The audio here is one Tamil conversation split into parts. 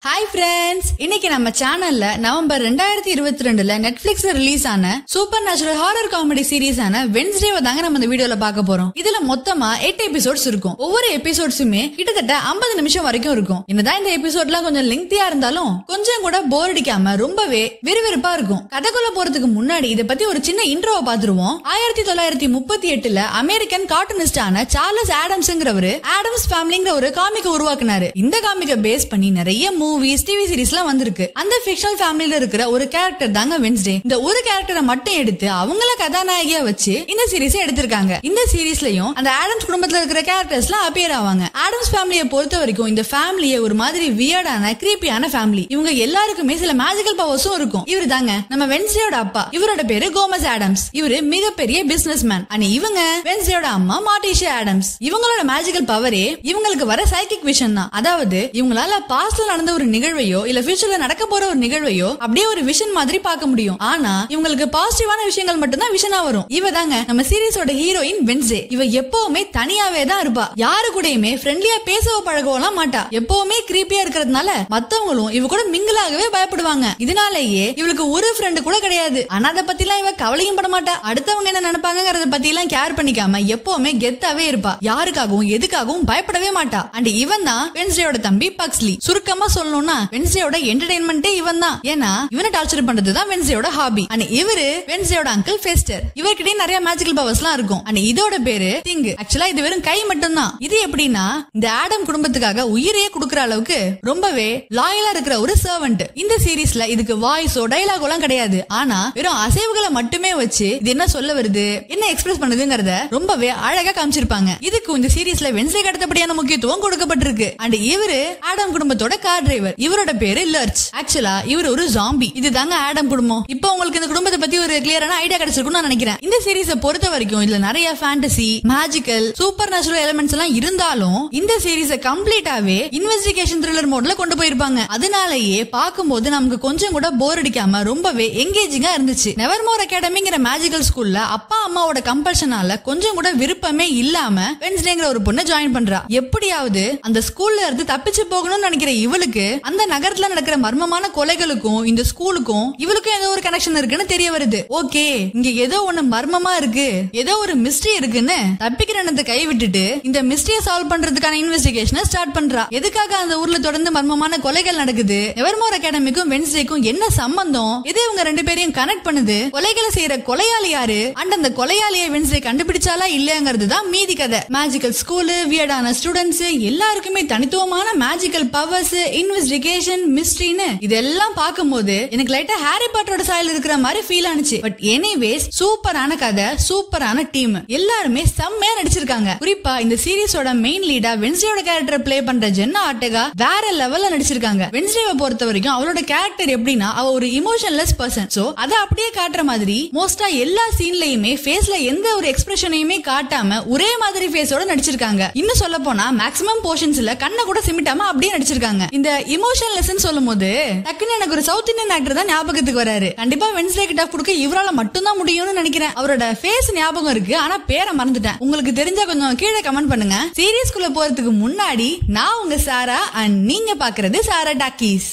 ஹாய் ஃப்ரெண்ட்ஸ், இன்னைக்கு நம்ம சேனல்ல நவம்பர் 2022ல நெட்ஃபிளிக்ஸ்ல ரிலீஸ் ஆன super natural horror comedy series ஆன வென்ஸ்டேவை தாங்க நம்ம இந்த வீடியோல பார்க்க போறோம். இதுல மொத்தமா 8 எபிசோட்ஸ் இருக்கும். ஒவ்வொரு எபிசோட்ஸுமே கிட்டத்தட்ட 50 நிமிஷம் வரைக்கும் இருக்கும். என்னதான் இந்த எபிசோட்லாம் கொஞ்சம் லெங்தியா இருந்தாலும் கொஞ்சம் கூட போர் அடிக்காம ரொம்பவே விறுவிறுப்பா இருக்கும். கதைக்குள்ள போறதுக்கு முன்னாடி இதை பத்தி ஒரு சின்ன இன்ட்ரோவை பாத்துருவோம். 1938ல அமெரிக்கன் கார்ட்டூனிஸ்டான சார்லஸ் ஆடம்ஸ்ங்கிறவரு ஆடம்ஸ் ஃபேமிலிங்கிற ஒரு காமிக்கை உருவாக்குனாரு. இந்த காமிக்கை பேஸ் பண்ணி நிறைய மூவிஸ், டிவி சீரிஸ்லாம் வந்திருக்கு. அந்த ஃபிக்ஷனல் ஃபேமிலில இருக்கிற ஒரு கேரக்டர் தாங்க வென்ஸ்டே. இந்த ஒரு கேரக்டரை மட்டும் எடுத்து அவங்கள கதாநாயகியா வச்சு இந்த சீரிஸ் எடுத்திருக்காங்க. இந்த சீரிஸ்லயும் அந்த ஆடம்ஸ் குடும்பத்துல இருக்கிற கேரக்டர்ஸ்லாம் அப்பியர் ஆவாங்க. ஆடம்ஸ் ஃபேமிலியை பொறுத்த வரைக்கும் இந்த ஃபேமிலியே ஒரு மாதிரி வியர்டான கிரீப்பியான ஃபேமிலி. இவங்க எல்லாருக்குமே சில மேஜிக்கல் பவர்ஸும் இருக்கும். இவரு தாங்க நம்ம வென்ஸ்டேயோட அப்பா. இவரோட பேரு கோமஸ் ஆடம்ஸ். இவரு மிகப்பெரிய பிசினஸ் மேன். இவங்க வென்ஸ்டேயோட அம்மா மார்டிஷா ஆடம்ஸ். இவங்களோட மேஜிக்கல் பவரே இவங்களுக்கு வர சைக்கிக் விஷன் தான். அதாவது இவங்களால பாஸ்ட்ல நடந்த ஒரு நிகழ்வையோ இல்ல ஃபியூச்சர்ல நடக்க போற ஒரு நிகழ்வையோ அப்படியே ஒரு விஷன் மாதிரி பார்க்க முடியும். ஆனா இவங்களுக்கு பாசிட்டிவான விஷயங்கள் மட்டும் தான் விஷனா வரும். இவ தாங்க நம்ம சீரிஸோட ஹீரோயின் வென்ஸ்டே. இவ எப்பவுமே தனியாவே தான் இருப்பா. யாரு கூடயுமே ஃப்ரெண்ட்லியா பேசவோ பழகவலாம் மாட்டா. எப்பவுமே கிரீப்பியா இருக்கிறதுனால மத்தவங்களும் இவ கூட மிங்கிளாகவே பயப்படுவாங்க. இதனாலேயே இவளுக்கு ஒரு ஃப்ரெண்டு கூட கிடையாது. ஆனா அதை பத்தி எல்லாம் இவ கவலையும் பட மாட்டா. அடுத்தவங்க என்ன நினைப்பாங்கறத பத்தி எல்லாம் கேர் பண்ணிக்காம எப்பவுமே கெத்தாவே இருப்பா. யாருக்காகவும் எதுக்காகவும் பயப்படவே மாட்டா. அண்ட் இவன் தான் வென்ஸ்டேயோட தம்பி பக்ஸ்லி. சுருக்கமா சொல்லணும்னா வென்ஸ்டேயோட என்டர்டெயின்மெண்டே இவன் தான். ஏன்னா இவனை டார்ச்சர் பண்றது தான் வென்ஸ்டேயோட ஹாபி. அண்ட் இவரு வென்ஸ்டேயோட அங்கிள் ஃபெஸ்டர். இவர்கிட்ட நிறைய மேஜிக்கல் பவர்ஸ்லாம் இருக்கும். அண்ட் இதோட பேரு திங். ஆக்சுவலா இது வெறும் கை மட்டும் தான். இது எப்படின்னா இந்த ஆடம் குடும்பத்துக்காக உயிரையே கொடுக்கற அளவுக்கு ரொம்பவே லாயலா இருக்கிற ஒரு சர்வன்ட். இந்த சீரிஸ்ல இதுக்கு வாய்ஸோ டயலாகோ எல்லாம் கிடையாது. ஆனா வெறும் அசைவுகளை மட்டுமே வச்சு இது என்ன சொல்ல வருது, என்ன எக்ஸ்பிரஸ் பண்ணுதுங்கறத ரொம்பவே அழகா காமிச்சிருப்பாங்க. இதுக்கு இந்த சீரிஸ்ல வென்ஸ்டேக்கு அடுத்தபடியான முக்கியத்துவம் கொடுக்கப்பட்டிருக்கு. அண்ட் இவரு ஆடம் குடும்பத்தோட கார் டிரைவர். இவரோட பேரு லர்ச். ஆக்சுவலா இவர் ஒரு ஜாம்பி. இதுதாங்க ஆடம் குடும்பம். இப்போ உங்களுக்கு இந்த குடும்பத்தை பத்தி ஒரு கிளியரான ஐடியா கிடைச்சிருக்கும்னு நான் நினைக்கிறேன். இந்த சீரிஸை பொறுத்த வரைக்கும் இதுல நிறைய fantasy, magical, super natural elements எல்லாம் இருந்தாலும் இந்த சீரிஸை கம்ப்ளீட்டாவே இன்வெஸ்டிகேஷன் த்ரில்லர் மோட்ல கொண்டு போயிருப்பாங்க. அதனாலேயே பார்க்கும்போது நமக்கு கொஞ்சம் கூட போர் அடிக்காம ரொம்பவே எங்கேஜிங்கா இருந்துச்சு. நெவர்மோர் அகாடமிங்கிற மேஜிக்கல் ஸ்கூல்ல அப்பா அம்மாவோட கம்பல்ஷனால கொஞ்சம் கூட விருப்பமே இல்லாம வென்ஸ்டேங்கிற ஒரு பொண்ணு ஜாயின் பண்றா. எப்படியாவது அந்த ஸ்கூல்ல இருந்து தப்பிச்சு போகணும்னு நினைக்கிற இவளுக்கு அந்த நகரத்துல நடக்கிற மர்மமான கொலைகளுக்கும் இந்த ஸ்கூலுக்கும் இவளுக்கும் ஏதோ ஒரு கனெக்ஷன் இருக்குன்னு தெரிய வருது. ஓகே, இங்க ஏதோ ஒண்ணு மர்மமா இருக்கு, ஏதோ ஒரு மிஸ்ட்ரி இருக்குன்னு தப்பிக்கிற எண்ணத்தை கை விட்டுட்டு இந்த மிஸ்ட்ரியை சால்வ் பண்றதுக்கான இன்வெஸ்டிகேஷனை ஸ்டார்ட் பண்றா. எதுக்காக அந்த ஊர்ல தொடர்ந்து மர்மமான கொலைகள் நடக்குது, நெவர்மோர் அகாடமிக்கும் வென்ஸ்டேக்கும் என்ன சம்பந்தம், எது இவங்க ரெண்டு பேரையும் கனெக்ட் பண்ணுது, கொலைகளை செய்யற கொலையாளி யாரு, அண்ட் அந்த கொலையாளியை வென்ஸ்டே கண்டுபிடிச்சாலா இல்லையாங்கிறது தான் மீதி கதை. மேஜிக்கல் ஸ்கூலு, வியர்டான ஸ்டூடெண்ட்ஸ், எல்லாருக்குமே தனித்துவமான மேஜிக்கல் பவர்ஸ், இன்வெஸ்டிகேஷன், மிஸ்ட்ரின்னு இதெல்லாம் பார்க்கும்போது எனக்கு லைட்டா ஹாரி பாட்டரோட ஸ்டைல் இருக்கிற மாதிரி ஃபீல் ஆனிச்சு. பட் எனிவேஸ் சூப்பரான கதை, சூப்பரான டீம், எல்லாருமே செம்மையா நடிச்சிருக்காங்க. குறிப்பா இந்த சீரிஸோட மெயின் லீடா வென்ஸ்டேயோட கேரக்டர் பிளே பண்ற ஜென்னா ஆர்டெகா வேற லெவல்ல நடிச்சிருக்காங்க. வென்ஸ்டேவை பொறுத்த வரைக்கும் அவளோட கேரக்டர் எப்படின்னா அவ ஒரு இமோஷன்லெஸ் பர்சன். சோ அத அப்படியே காட்டுற மாதிரி மோஸ்டா எல்லா சீன்லயுமே ஃபேஸ்ல எந்த ஒரு எக்ஸ்பிரஷனையுமே காட்டாம ஒரே மாதிரி ஃபேஸோட நடிச்சிருக்காங்க. இன்னும் சொல்ல போனா மேக்ஸிமம் போர்ஷன்ஸ்ல கண்ணை கூட சிமிட்டாம அப்படியே நடிச்சிருக்காங்க. இந்த இமோஷன்லெஸ் சொல்லும் போது டக்குன்னு எனக்கு ஒரு சவுத் இந்தியன் ஆக்டர் தான் ஞாபகத்துக்கு வராரு. கண்டிப்பா வென்ஸ்டே கிட்ட கொடுக்க இவரால மட்டும் தான் முடியும்னு நினைக்கிறேன். அவரோட ஃபேஸ் ஞாபகம் இருக்கு, ஆனா பேரை மறந்துட்டேன். உங்களுக்கு தெரிஞ்சா கொஞ்சம் கீழே கமெண்ட் பண்ணுங்க. சீரிஸ்குள்ள போறதுக்கு முன்னாடி நான் உங்க சாரா அண்ட் நீங்க பாக்குறது சாரா டாக்கீஸ்.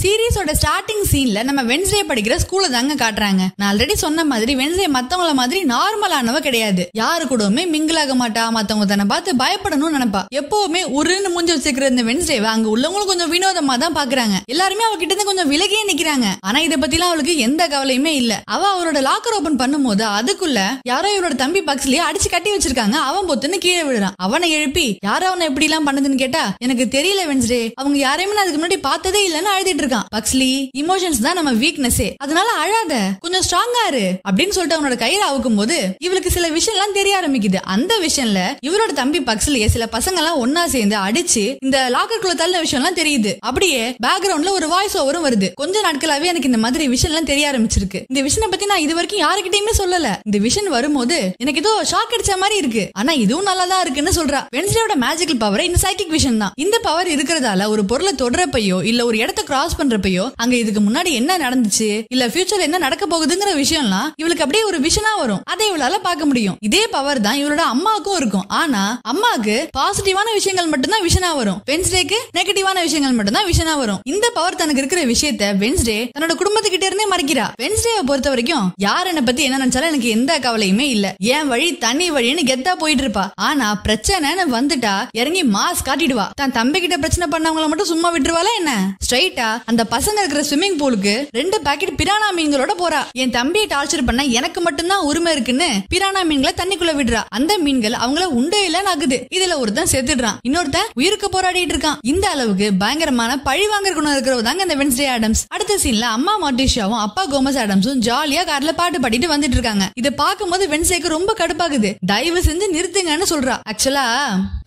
சீரிஸோட ஸ்டார்டிங் சீன்ல நம்ம வென்ஸ்டே படிக்கிற ஸ்கூல்ல தாங்க காட்டுறாங்க. நான் ஆல்ரெடி சொன்ன மாதிரி வென்ஸ்டே மத்தவங்கள மாதிரி நார்மலானவ கிடையாது. யாரு கூடவுமே மிங்கிளாக மாட்டா, மத்தவங்க தன்னை பார்த்து பயப்படணும்னு நினைப்பா. எப்பவுமே உருன்னு மூஞ்சி வச்சுக்கிற இந்த வென்ஸ்டேவை அங்க உள்ளவங்களும் கொஞ்சம் வினோதமா தான் பாக்குறாங்க. எல்லாருமே அவகிட்ட இருந்து கொஞ்சம் விலகியே நிக்கிறாங்க. ஆனா இதை பத்தி எல்லாம் அவளுக்கு எந்த கவலையுமே இல்ல. அவ அவரோட லாக்கர் ஓபன் பண்ணும் போது அதுக்குள்ள யாரோ இவரோட தம்பி பக்ஸ்லயே அடிச்சு கட்டி வச்சிருக்காங்க. அவன் பொத்துன்னு கீழே விழுறான். அவனை எழுப்பி யாரோ அவனை எப்படி எல்லாம் பண்ணுதுன்னு கேட்டா எனக்கு தெரியல வென்ஸ்டே, அவங்க யாரையுமே அதுக்கு முன்னாடி பார்த்ததே இல்லன்னு அழுதிட்டு இருக்கான். பக்ஸ்லி, இமோஷன்ஸ் தான் நம்ம வீக்னஸே, அதனால அழாத, கொஞ்சம் ஸ்ட்ராங்கா இரு அப்படின்னு சொல்லிட்டு அவனோட கயிறு அவுக்கும் போது இவளுக்கு சில விஷயம் எல்லாம் தெரிய ஆரம்பிக்குது. அந்த விஷயம்ல இவரோட தம்பி பக்ஸ்லியே சில பசங்க எல்லாம் ஒன்னா சேர்ந்து அடிச்சு இந்த லாக்கருக்குள்ள தள்ள விஷயம் எல்லாம் தெரியுது. அப்படியே பேக்ரவுண்ட்ல ஒரு வாய்ஸ் ஓவரும் வருது. கொஞ்ச நாட்களாவே எனக்கு இந்த மாதிரி விஷயம் எல்லாம் தெரிய ஆரம்பிச்சிருக்கு. இந்த விஷயம் பத்தி நான் இது வரைக்கும் யாருக்கிட்டயுமே சொல்லல. இந்த விஷயம் வரும்போது எனக்கு ஏதோ ஷாக் அடிச்ச மாதிரி இருக்கு, ஆனா இதுவும் நல்லா தான் இருக்குன்னு சொல்றா. வென்ஸ்டேயோட மேஜிக்கல் பவர் இந்த சைக்கிக் விஷன் தான். இந்த பவர் இருக்கிறதால ஒரு பொருளை தொடரப்பையோ இல்ல ஒரு இடத்தை கிராஸ் பண்றப்பயோ அங்க இதுக்கு முன்னாடி என்ன நடந்துச்சு, இல்ல ஃபியூச்சர்ல என்ன நடக்க போகுதுங்கிற விஷயம்லாம் இவளுக்கு அப்படியே ஒரு விஷனா வரும். அதை இவளால பார்க்க முடியும். இதே பவர் தான் இவளோட அம்மாவுக்கும் இருக்கும். ஆனா அம்மாக்கு பாசிட்டிவான விஷயங்கள் மட்டும்தான் விஷனா வரும், வென்ஸ்டேக்கு நெகட்டிவான விஷயங்கள் மட்டும்தான் விஷனா வரும். இந்த பவர் தனக்கு இருக்கிற விஷயத்த வென்ஸ்டே தன்னோட குடும்பத்துக்கிட்ட இருந்தே மறைக்கிறா. வென்ஸ்டேவை பொறுத்த வரைக்கும் யார் என்ன பத்தி என்ன நினைச்சாலும் எனக்கு எந்த கவலையுமே இல்ல, என் வழி தனி வழின்னு கெத்தா போயிட்டு இருப்பா. ஆனா பிரச்சனைன்னு வந்துட்டா இறங்கி மாஸ் காட்டிடுவா. தான் தம்பி கிட்ட பிரச்சனை பண்ணவங்கள மட்டும் சும்மா விட்டுருவாளா என்ன? ஸ்ட்ரைட்டா அந்த பசங்க இருக்கிற ஸ்விம்மிங் பூலுக்கு 2 பாக்கெட் பிரானா மீன்களோட போறா. என் தம்பியை டார்ச்சர் பண்ண எனக்கு மட்டும்தான் உரிமை இருக்குன்னு பிரானா மீன்களை தண்ணிக்குள்ள விடுறா. அந்த மீன்கள் அவங்கள உண்டே இல்லன்னு ஆகுது. இதுல ஒருத்தன் செத்துடுறான், இன்னொருத்தன் உயிருக்கு போராடிட்டு இருக்கான். இந்த அளவுக்கு பயங்கரமான பழி வாங்குற குணம் இருக்கிறவதாங்க இந்த வென்ஸ்டே ஆடம்ஸ். அடுத்த சீன்ல அம்மா மார்டிஷாவும் அப்பா கோமஸ் ஆடம்ஸும் ஜாலியா கார்ல பாட்டு பாடிட்டு வந்துட்டு இருக்காங்க. இத பாக்கும்போது வென்ஸ்டேக்கு ரொம்ப கடுப்பாகுது. தயவு செஞ்சு நிறுத்துங்கன்னு சொல்றா. ஆக்சுவலா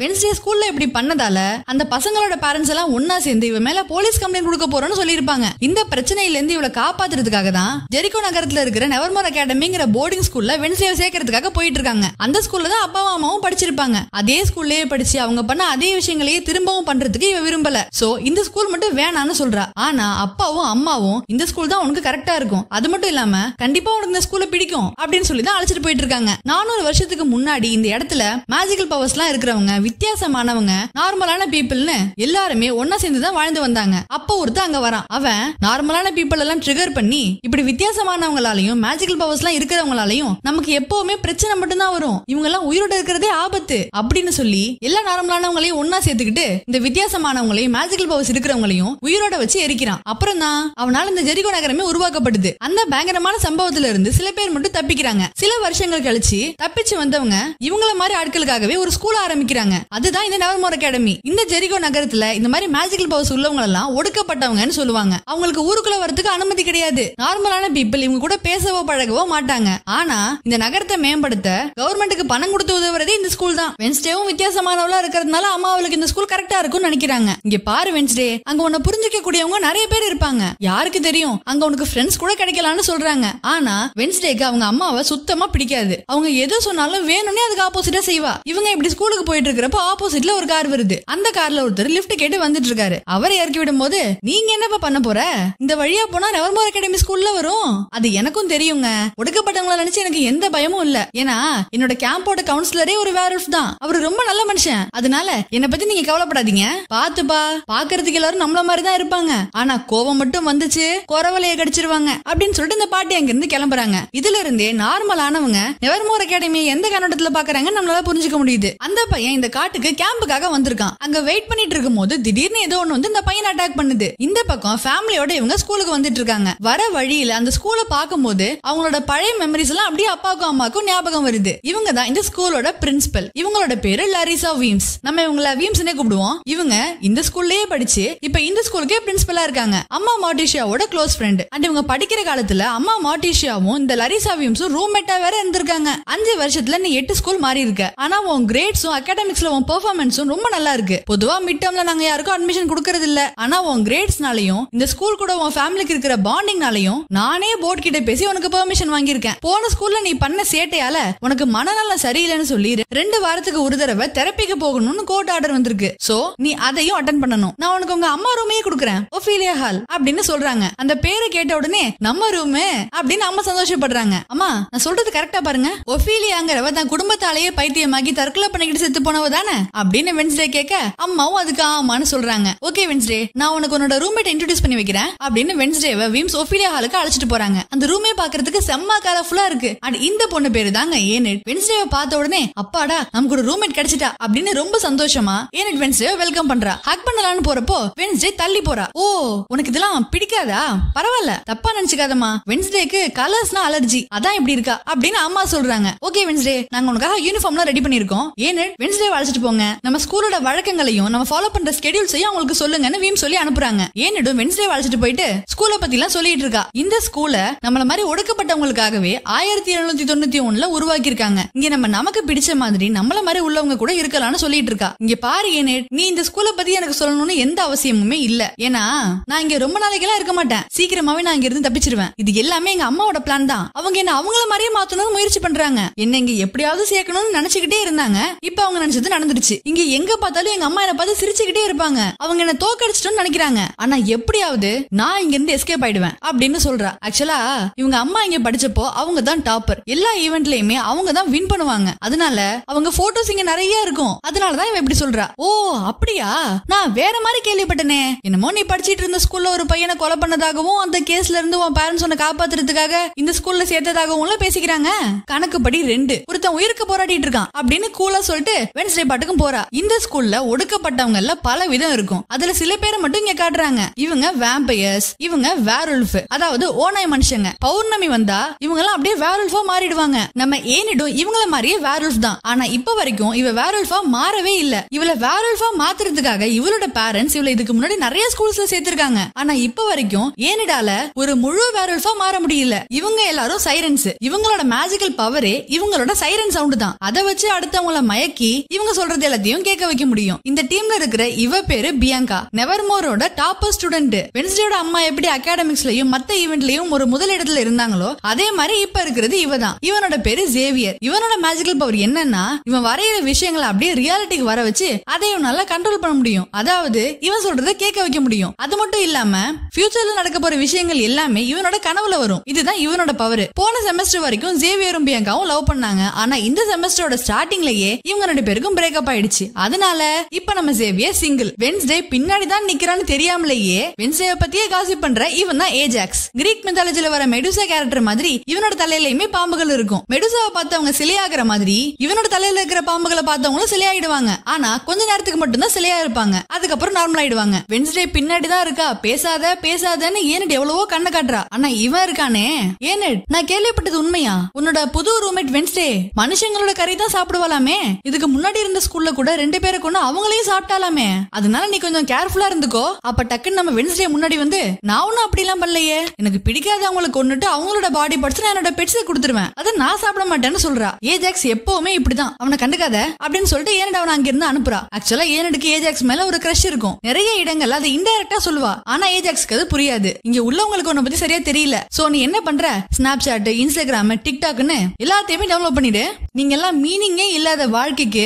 வென்ஸ்டே ஸ்கூல்ல இப்படி பண்ணதால அந்த பசங்களோட பேரண்ட்ஸ் எல்லாம் ஒன்னா சேர்ந்து இவ மேல போலீஸ் கம்ப்ளைண்ட் கொடுக்க போறோம்னு சொல்லிருப்பாங்க. இந்த பிரச்சனையில இருந்து இவளை காப்பாத்துறதுக்காக தான் ஜெரிகோ நகரத்துல இருக்கிற நெவர்மோர் அகாடமிங்கிற போர்டிங் ஸ்கூல்ல வென்ஸ்டேவை சேர்க்கறதுக்காக போயிட்டு இருக்காங்க. அந்த ஸ்கூல்ல தான் அப்பாவும் அம்மாவும் படிச்சிருப்பாங்க. அதே ஸ்கூல்லயே படிச்சு அவங்க பண்ண அதே விஷயங்களையே திரும்பவும் பண்றதுக்கு இவ விரும்பல. சோ இந்த ஸ்கூல் மட்டும் வேணான்னு சொல்றா. ஆனா அப்பாவும் அம்மாவும் இந்த ஸ்கூல் தான் உனக்கு கரெக்டா இருக்கும், அது மட்டும் இல்லாம கண்டிப்பா உனக்கு இந்த ஸ்கூல்ல பிடிக்கும் அப்படின்னு சொல்லி தான் அழைச்சிட்டு போயிட்டு இருக்காங்க. 400 வருஷத்துக்கு முன்னாடி இந்த இடத்துல மேஜிக்கல் பவர்ஸ் எல்லாம் இருக்கிறவங்க, வித்தியாசமானவங்க, நார்மலான பீப்புள்னு எல்லாருமே ஒன்னா சேர்ந்து தான் வாழ்ந்து வந்தாங்க. அப்ப ஒருத்தன் அங்க வரான். அவன் நார்மலான பீப்புள் எல்லாம் ட்ரிகர் பண்ணி இப்படி வித்தியாசமானவங்களாலையும் மேஜிக்கல் பவர்ஸ் எல்லாம் இருக்கிறவங்களாலையும் நமக்கு எப்பவுமே பிரச்சனை மட்டும் தான் வரும், இவங்க எல்லாம் உயிரோட இருக்கிறதே ஆபத்து அப்படின்னு சொல்லி எல்லா நார்மலானவங்களையும் ஒன்னா சேர்த்துக்கிட்டு இந்த வித்தியாசமானவங்களையும் மேஜிக்கல் பவர்ஸ் இருக்கிறவங்களையும் உயிரோட வச்சு எரிக்கிறான். அப்புறம் தான் அவனால இந்த ஜெரிகோ நகரமே உருவாக்கப்படுது. அந்த பயங்கரமான சம்பவத்துல இருந்து சில பேர் மட்டும் தப்பிக்கிறாங்க. சில வருஷங்கள் கழிச்சு தப்பிச்சு வந்தவங்க இவங்கள மாதிரி ஆட்களுக்காகவே ஒரு ஸ்கூல் ஆரம்பிக்கிறாங்க. அதுதான் இந்த நெவர்மோர் அகாடமி. இந்த ஜெரிகோ நகரத்துல இந்த மாதிரி மேஜிக்கல் பவர்ஸ் உள்ளவங்க எல்லாம் ஒடுக்கப்பட்டவங்கன்னு சொல்லுவாங்க. அவங்களுக்கு ஊருக்குள்ள வரதுக்கு அனுமதி கிடையாது. நார்மலான பீப்புள் இவங்க கூட பேசவோ பழகவோ மாட்டாங்க. ஆனா இந்த நகரத்தை மேம்படுத்த கவர்மெண்ட்டுக்கு பணம் கொடுத்து உதவுறதே இந்த ஸ்கூல் தான். வென்ஸ்டேவும் வித்தியாசமானவளா இருக்கிறதுனால அம்மா அவளுக்கு இந்த ஸ்கூல் கரெக்டா இருக்கும்னு நினைக்கிறாங்க. இங்க பாரு வென்ஸ்டே, அங்க உன்னை புரிஞ்சுக்க கூடியவங்க நிறைய பேர் இருப்பாங்க, யாருக்கு தெரியும் அங்க உனக்கு ஃப்ரெண்ட்ஸ் கூட கிடைக்கலாம்னு சொல்றாங்க. ஆனா வென்ஸ்டேக்கு அவங்க அம்மாவை சுத்தமா பிடிக்காது. அவங்க எது சொன்னாலும் வேணும்னே அதுக்கு ஆப்போசிட்டா செய்வா. இவங்க இப்படி ஸ்கூலுக்கு போயிட்டு இருக்கிறப்ப ஆப்போசிட்ல ஒரு கார் வருது. அந்த கார்ல ஒருத்தர் லிஃப்ட் கேட்டு வந்துட்டு இருக்காரு. அவரை இறக்கி விடும் போது, நீங்க என்னப்பா பண்ண போற, இந்த வழியா போனா நெவர்மோர் அகாடமி ஸ்கூல்ல வரும், அது எனக்கும் தெரியுங்க, ஒடுக்கப்பட்டவங்கள நினைச்சு எனக்கு எந்த பயமும் இல்ல, ஏன்னா என்னோட கேம்போட கவுன்சிலரே ஒரு வேர்வல்ஃப் தான், அவரு ரொம்ப நல்ல மனுஷன், அதனால என்ன பத்தி நீங்க கவலைப்படாதீங்க, பாத்துப்பா பாக்குறதுக்கு எல்லாரும் நம்மள மாதிரி தான் இருப்பாங்க, ஆனா கோவம் மட்டும் வந்துச்சு குறவலைய கடிச்சிருவாங்க அப்படின்னு சொல்லிட்டு இந்த பாட்டி அங்க இருந்து கிளம்புறாங்க. இதுல இருந்தே நார்மலானவங்க நெவர்மோர் அகாடமியை எந்த கண்ணோட்டத்துல பாக்குறாங்க நம்மளால புரிஞ்சுக்க முடியுது. அந்த பையன் இந்த காட்டுக்கு கேம்புக்காக வந்திருக்கான். அங்க வெயிட் பண்ணிட்டு இருக்கும் போது திடீர்னு ஏதோ ஒண்ணு வந்து இந்த பையனை அட்டாக் பண்ணுது. இந்த பக்கம் ஃபேமிலியோட இவங்க ஸ்கூலுக்கு வந்துட்டு இருக்காங்க. வர வழியில அந்த ஸ்கூலை பார்க்கும்போது அவங்களோட பழைய மெமரிஸ் எல்லாம் அப்படியே அப்பாவுக்கும் அம்மாக்கும் ஞாபகம் வருது. இவங்க தான் இந்த ஸ்கூலோட பிரின்சிபல். இவங்களோட பேரு லரிசா வீம்ஸ். நம்ம இவங்கள வீம்ஸ்னே கூப்பிடுவோம். இவங்க இந்த ஸ்கூல்லயே படிச்சு இப்ப இந்த ஸ்கூலுக்கே பிரின்சிபலா இருக்காங்க. அம்மா மார்டிஷியாவோட க்ளோஸ் ஃப்ரெண்ட். அண்ட் இவங்க படிக்கிற காலத்துல அம்மா மார்டிஷியாவும் இந்த லரிசா வீம்ஸும் ரூம்மேட்டா வேற இருந்திருக்காங்க. 5 வருஷத்துல நீ 8 ஸ்கூல் மாறி இருக்க. ஆனா உன் கிரேட்ஸும் அகாடமிக்ஸ்ல உன் பெர்ஃபார்மன்ஸும் ரொம்ப நல்லா இருக்கு. பொதுவா மிட் டர்ம்ல நாங்க யாருக்கும் அட்மிஷன் கொடுக்கறது இல்ல. ஆனா உன் கிரேட்ஸ்னாலயும் இந்த ஸ்கூல் கூட உன் ஃபேமிலிக்கு இருக்கிற பாண்டிங்னாலயும் நானே போர்ட் கிட்ட பேசி உனக்கு பெர்மிஷன் வாங்கியிருக்கேன். போன ஸ்கூல்ல நீ பண்ண சேட்டையால உனக்கு மனநலம் சரியில்லைன்னு சொல்லி 2 வாரத்துக்கு ஒரு தடவை தெரப்பிக்கு போகணும்னு கோர்ட் ஆர்டர் வந்திருக்கு. சோ நீ அதையும் அட்டெண்ட் பண்ணணும். நான் உனக்கு உங்க அம்மா ரூமையே கொடுக்குறேன், ஒஃபீலியா ஹால் அப்படின்னு சொல்றாங்க. அந்த பேரை கேட்ட உடனே நம்ம ரூம் அப்படின்னு அம்மா சந்தோஷப்படுறாங்க. அம்மா நான் சொல்றது கரெக்டா பாருங்க, ஒஃபீலியாங்கிறவ தன் குடும்பத்தாலேயே பைத்தியமாகி தற்கொலை பண்ணிக்கிட்டு செத்து போனவ தானே அப்படின்னு வென்ஸ்டே கேட்க அம்மாவும் அதுக்கு ஆமான்னு சொல்றாங்க. ஓகே வென்ஸ்டே, நான் உனக்கு உன்னோட ரூம்மேட் இன்ட்ரோடியூஸ் பண்ணி வைக்கிறேன் அப்படின்னு வென்ஸ்டேவை வீம்ஸ் ஒஃபீலியா ஹாலுக்கு அழைச்சிட்டு போறாங்க. அந்த ரூமே பாக்குறதுக்கு செம்ம கலர்ஃபுல்லா இருக்கு. அண்ட் இந்த பொண்ணு பேரு தாங்க ஏனெட். வென்ஸ்டேவை பார்த்த உடனே அப்பாடா நமக்கு ஒரு ரூம்மேட் கிடைச்சிட்டா அப்படின்னு ரொம்ப சந்தோஷமா ஏனெட் வென்ஸ்டேவை வெல்கம் பண்றா. ஹக் பண்ணலாம்னு போறப்போ வென்ஸ்டே தள்ளி போறா. ஓ உனக்கு இதெல்லாம் பிடிக்காதா, பரவாயில்ல தப்பா நினைச்சுக்காதமா, வென்ஸ்டேக்கு கலர்ஸ்னா அலர்ஜி, அதான் இப்படி இருக்கா அப்படின்னு அம்மா சொல்றாங்க. ஓகே வென்ஸ்டே, நாங்க உனக்காக யூனிஃபார்ம்லாம் ரெடி பண்ணிருக்கோம், ஏனெட் வென்ஸ்டே அழைச்சிட்டு போங்க, நம்ம ஸ்கூலோட வழக்கங்களையும் நம்ம ஃபாலோ பண்ற ஸ்கெடியூல்ஸையும் அவங்களுக்கு சொல்லுங்கன்னு வீம் சொல்லி அனுப்புறாங்க. ஏனெடும் வென்ஸ்டே அழைச்சிட்டு போயிட்டு ஸ்கூலை பத்தி எல்லாம் சொல்லிட்டு இருக்கா. இந்த ஸ்கூல நம்மள மாதிரி ஒடுக்கப்பட்டவங்களுக்காகவே 1791ல உருவாக்கி இருக்காங்க. இங்க நமக்கு பிடிச்ச மாதிரி நம்மள மாதிரி உள்ளவங்க கூட இருக்கலாம்னு சொல்லிட்டு இருக்கா. இங்க பாரு ஏனெட், நீ இந்த ஸ்கூலை பத்தி எனக்கு சொல்லணும்னு எந்த அவசியமுமே இல்ல, ஏன்னா நான் இங்க ரொம்ப நாளைக்கெல்லாம் இருக்க மாட்டேன், சீக்கிரமாவே நான் இங்க இருந்து தப்பிச்சிருவேன். இது எல்லாமே எங்க அம்மாவோட பிளான் தான். அவங்க என்ன அவங்கள மாதிரியே மாத்தணும்னு முயற்சி பண்றாங்க. என்ன இங்க எப்படியாவது சேர்க்கணும்னு நினைச்சுக்கிட்டே இருந்தாங்க. இப்ப அவங்க நினைச்சது நடந்துருச்சு. இங்க எங்க பார்த்தாலும் எங்க அம்மா என்ன பார்த்து சிரிச்சுக்கிட்டே இருப்பாங்க. அவங்க என்ன தோக்கடிச்சிட்டோம்னு நினைக்கிறாங்க. ஆனா எப்படியாவது நான் இங்க இருந்து எஸ்கேப் ஆயிடுவேன் அப்படின்னு சொல்றா. ஆக்சுவலா இவங்க அம்மா இங்க படிச்சப்போ அவங்க தான் டாப்பர். எல்லா ஈவென்ட்லயுமே அவங்க தான் வின் பண்ணுவாங்க. அதனால அவங்க போட்டோஸ் இங்க நிறைய இருக்கும். அதனாலதான் இவ இப்படி சொல்றா. ஓ அப்படியா, நான் வேற மாதிரி கேள்விப்பட்டனே. என்னமோ நீ படிச்சிட்டு இருந்த ஸ்கூல்ல ஒரு பையனை கொலை பண்ணதாகவும் அந்த கேஸ்ல இருந்து உன் பேரண்ட்ஸ் உன்னை காப்பாத்துறதுக்காக இந்த ஸ்கூல்ல சேர்த்ததாகவும் பேசிக்கிறாங்க. கணக்குப்படி 2 ஒருத்தன் உயிருக்கு போராடிட்டு இருக்கான் அப்படின்னு கூலா சொல்லிட்டு வென்ஸ்டே பாட்டுக்கும் போறா. இந்த ஸ்கூல்ல ஒடுக்கப்பட்டவங்க எல்லாம் பல விதம் இருக்கும். அதுல சில பேரை மட்டும் இங்க காட்டுறாங்க. இவங்க வேம்பயர்ஸ், இவங்க வேர்வல்ஃப், அதாவது ஓநாய் மனுஷங்க. பௌர்ணமி வந்தா இவங்க எல்லாம் அப்படியே வேர்வல்ஃபா மாறிடுவாங்க. நம்ம ஏனிடும் இவங்கள மாதிரியே வேர்வல்ஃப் தான். ஆனா இப்ப வரைக்கும் இவ வேர்வல்ஃபா மாறவே இல்ல. இவள வேர்வல்ஃபா மாத்துறதுக்காக இவளோட பேரண்ட்ஸ் இவள இதுக்கு முன்னாடி நிறைய ஸ்கூல்ஸ்ல சேர்த்திருக்காங்க. ஆனா இப்ப வரைக்கும் ஏனிடால ஒரு முழு வேர்வல்ஃபா மாற முடியல. இவங்க எல்லாரும் சைரன்ஸ். இவங்களோட மேஜிக்கல் பவரே இவங்களோட சைரன் சவுண்ட் தான். அதை வச்சு அடுத்தவங்கள மயக்கி இவங்க சொல்றது எல்லாத்தையும் கேட்க வைக்க முடியும். இந்த டீம்ல இருக்கிற இவ பேரு பியாங்கா, நெவர்மோரோட டாப்பர் ஸ்டூடெண்ட். வென்ஸ்டேயோட அம்மா எப்படி அகாடமிக்ஸ்லயும் மத்த ஈவென்ட்லயும் ஒரு முதல் இடத்துல இருந்தாங்களோ அதே மாதிரி இப்ப இருக்கிறது இவ தான். இவனோட பேரு ஜேவியர். இவனோட மேஜிக்கல் பவர் என்னன்னா இவன் வரைகிற விஷயங்களை அப்படியே ரியாலிட்டிக்கு வர வச்சு அதை இவனால கண்ட்ரோல் பண்ண முடியும். அதாவது இவன் சொல்றதை கேட்க வைக்க முடியும். அது மட்டும் இல்லாம ஃபியூச்சர்ல நடக்க போற விஷயங்கள் எல்லாமே இவனோட கனவுல வரும். இதுதான் இவனோட பவர். போன செமஸ்டர் வரைக்கும் ஜேவியரும் பியாங்காவும் லவ் பண்ணாங்க. ஆனா இந்த செமஸ்டரோட ஸ்டார்டிங்லயே இவங்க 2 பேருக்கும் பிரேக்கப் ஆயிடுச்சு. அதனால இப்ப நம்ம ஜேவியர் சிங்கிள். வென்ஸ்டே பின்னாடி தான் நிக்கிறான்னு தெரியாமலேயே வென்ஸ்டே பத்தியே காசிப் பண்ற இவன் தான் ஏஜாக்ஸ். கிரீக் மித்தாலஜில வர மெடுசா கேரக்டர் மாதிரி இவனோட தலையிலயுமே பாம்புகள் இருக்கும். மெடுசாவை பார்த்தவங்க சிலையாகிற மாதிரி இவனோட தலையில இருக்கிற பாம்புகளை பார்த்தவங்களும் சிலையாயிடுவாங்க. ஆனா கொஞ்ச நேரத்துக்கு மட்டும்தான் சிலையா இருப்பாங்க. அதுக்கப்புறம் நார்மல் ஆயிடுவாங்க. வென்ஸ்டே பின்னாடி தான் இருக்கா. பேசாத பேசாதன்னு ஏனட் எவ்வளவோ கண்ணை காட்டுறா. ஆனா இவன் இருக்கானே ஏனட், நான் கேள்விப்பட்டது உண்மையா? உன்னோட புது ரூம்மேட் வென்ஸ்டே மனுஷங்களோட கறி தான் சாப்பிடுவாளாமே. இதுக்கு முன்னாடி இருந்த ஸ்கூல்ல கூட 2 பேரை கொண்டு அவங்களையும் சாப்பிட்டாலாமே. அதனால நீ கொஞ்சம் கேர்ஃபுல்லா இருந்துக்கோ. அப்ப டக்குன்னு நம்ம வென்ஸ்டே முன்னாடி வந்து நான் ஒன்னும் அப்படி எல்லாம் பண்ணலையே, எனக்கு பிடிக்காத அவங்களை கொண்டுட்டு அவங்களோட பாடி பார்ட்ஸ் நான் என்னோட பெட்ஸை கொடுத்துருவேன், அதை நான் சாப்பிட மாட்டேன்னு சொல்றா. ஏஜாக்ஸ் எப்பவுமே இப்படிதான், அவனை கண்டுக்காத அப்படின்னு சொல்லிட்டு ஏனட் அவனை அங்க இருந்து அனுப்புறா. ஆக்சுவலா ஏனடுக்கு ஏஜாக்ஸ் மேல ஒரு கிரஷ் இருக்கும். நிறைய இடங்கள் அதை இன்டைரக்டா சொல்லுவா. ஆனா ஏஜாக்ஸ்க்கு அது புரியாது. இங்க உள்ளவங்களுக்கு உன்னை பத்தி சரியா தெரியல. சோ நீ என்ன பண்ற, ஸ்னாப்சாட், இன்ஸ்டாகிராம், டிக்டாக்னு எல்லாத்தையுமே டவுன்லோட் பண்ணிடு. நீங்க எல்லாம் மீனிங்கே இல்லாத வாழ்க்கைக்கு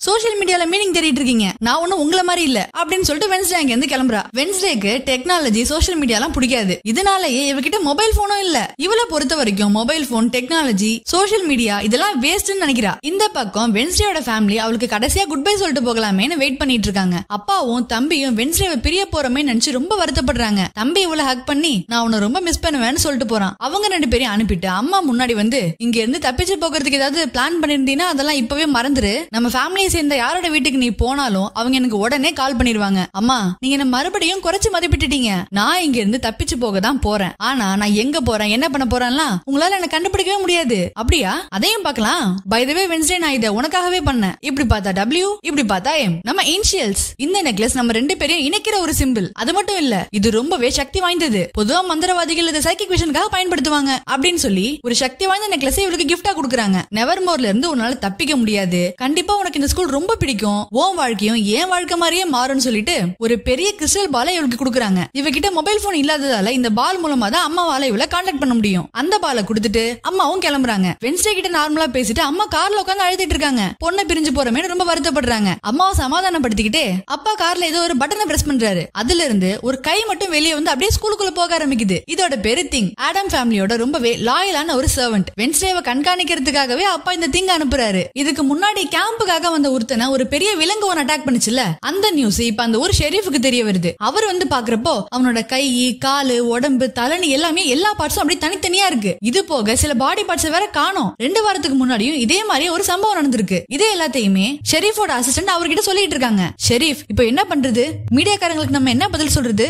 சோசியல் மீடியால மீனிங் தேடிட்டு இருக்கீங்க. நான் ஒன்னும் உங்களை மாதிரி இல்ல அப்படின்னு சொல்லிட்டு வென்ஸ்டே அங்க இருந்து கிளம்புறா. வென்ஸ்டேக்கு டெக்னாலஜி, சோசியல் மீடியா எல்லாம் பிடிக்காது. இதனாலேயே இவகிட்ட மொபைல் போனும் இல்ல. இவளை பொறுத்த வரைக்கும் mobile phone, technology, social media இதெல்லாம் வேஸ்ட்னு நினைக்கிறா. இந்த பக்கம் வென்ஸ்டேயோட ஃபேமிலி அவளுக்கு கடைசியா குட் பை சொல்லிட்டு போகலாமேன்னு வெயிட் பண்ணிட்டு இருக்காங்க. அப்பாவும் தம்பியும் வென்ஸ்டேவை பிரிய போறமே நினைச்சு ரொம்ப வருத்தப்படுறாங்க. தம்பி இவளை ஹக் பண்ணி நான் உன்னை ரொம்ப மிஸ் பண்ணுவேன்னு சொல்லிட்டு போறான். அவங்க 2 பேரையும் அனுப்பிட்டு அம்மா முன்னாடி வந்து இங்க இருந்து தப்பிச்சு போகிறதுக்கு ஏதாவது பிளான் பண்ணிருந்தீங்கன்னா அதெல்லாம் இப்பவே மறந்துரு. நம்ம ஃபேமிலி சேர்ந்த யாரோட வீட்டுக்கு நீ போனாலும் அவங்க எனக்கு உடனே கால் பண்ணிடுவாங்க. அம்மா நீங்க என்ன மறுபடியும் குறைச்சு மதிப்பிட்டுட்டீங்க. நான் இங்க இருந்து தப்பிச்சு போக தான் போறேன். ஆனா நான் எங்க போறேன், என்ன பண்ண போறேன்லாம் உங்களால என்ன கண்டுபிடிக்கவே முடியாது. அப்படியா, அதையும் பார்க்கலாம். பை தி வே வென்ஸ்டே, நான் இதை உனக்காகவே பண்ணேன். இப்படி பார்த்தா W, இப்படி பார்த்தா M, நம்ம இனிஷியல்ஸ். இந்த நெக்லஸ் நம்ம 2 பேரையும் இணைக்கிற ஒரு சிம்பிள். அது மட்டும் இல்ல, இது ரொம்பவே சக்தி வாய்ந்தது. பொதுவா மந்திரவாதிகள் இதை சைக்கிக் விஷனுக்காக பயன்படுத்துவாங்க அப்படின்னு சொல்லி ஒரு சக்தி வாய்ந்த நெக்லஸை இவளுக்கு கிஃப்டா கொடுக்குறாங்க. நெவர்மோர்ல இருந்து உன்னால தப்பிக்க முடியாது. கண்டிப்பா உனக்கு இந்த ஸ்கூல் ரொம்ப பிடிக்கும். உன் வாழ்க்கையும் என் வாழ்க்கை மாதிரியே மாறும்னு சொல்லிட்டு ஒரு பெரிய கிறிஸ்டல் பாலை இவளுக்கு கொடுக்குறாங்க. இவகிட்ட மொபைல் போன் இல்லாததால இந்த பால் மூலமா தான் அம்மாவால இவளை கான்டாக்ட் பண்ண முடியும். அந்த பாலை கொடுத்துட்டு அம்மாவும் கிளம்புறாங்க. வென்ஸ்டே கிட்ட நார்மலா பேசிட்டு அம்மா கார்ல உட்காந்து அழுத்திட்டு இருக்காங்க. பொண்ணை பிரிஞ்சு போறமே ரொம்ப வருத்தப்படுறாங்க. அம்மாவை சமாதானப்படுத்திக்கிட்டே அப்பா கார்ல ஏதோ ஒரு பட்டனை பிரஸ் பண்றாரு. அதுல இருந்து ஒரு கை மட்டும் வெளியே வந்து அப்படியே ஸ்கூலுக்குள்ள போக ஆரம்பிக்குது. இதோட பேரு திங். ஆடம் ஃபேமிலியோட ரொம்பவே லாயலான ஒரு சர்வெண்ட். வென்ஸ்டேவை கண்காணிக்கிறதுக்காகவே அப்பா இந்த திங் அனுப்புறாரு. இதுக்கு முன்னாடி கேம்புக்காக வந்த ஒருத்தனை ஒரு பெரிய விலங்கு ஒன்னு அட்டாக் பண்ணுச்சுல, அந்த நியூஸ் இப்ப அந்த ஒரு ஷெரீஃபுக்கு தெரிய வருது. அவர் வந்து பாக்குறப்போ அவனோட கை, காலு, உடம்பு, தலைனு எல்லாமே எல்லா பார்ட்ஸும் அப்படி தனித்தனியா இருக்கு. இது போக சில பாடி பார்ட்ஸ் வேற காணோம். 2 வாரத்துக்கு முன்னாடியும் இதே மாதிரி ஒரு சம்பவம் நடந்திருக்கு. இதே எல்லாத்தையுமே ஷெரீஃபோட அசிஸ்டன்ட் அவர்கிட்ட சொல்லிட்டு இருக்காங்க. ஷெரீஃப் இப்ப என்ன பண்றது, மீடியாக்காரங்களுக்கு நம்ம என்ன பதில் சொல்றது?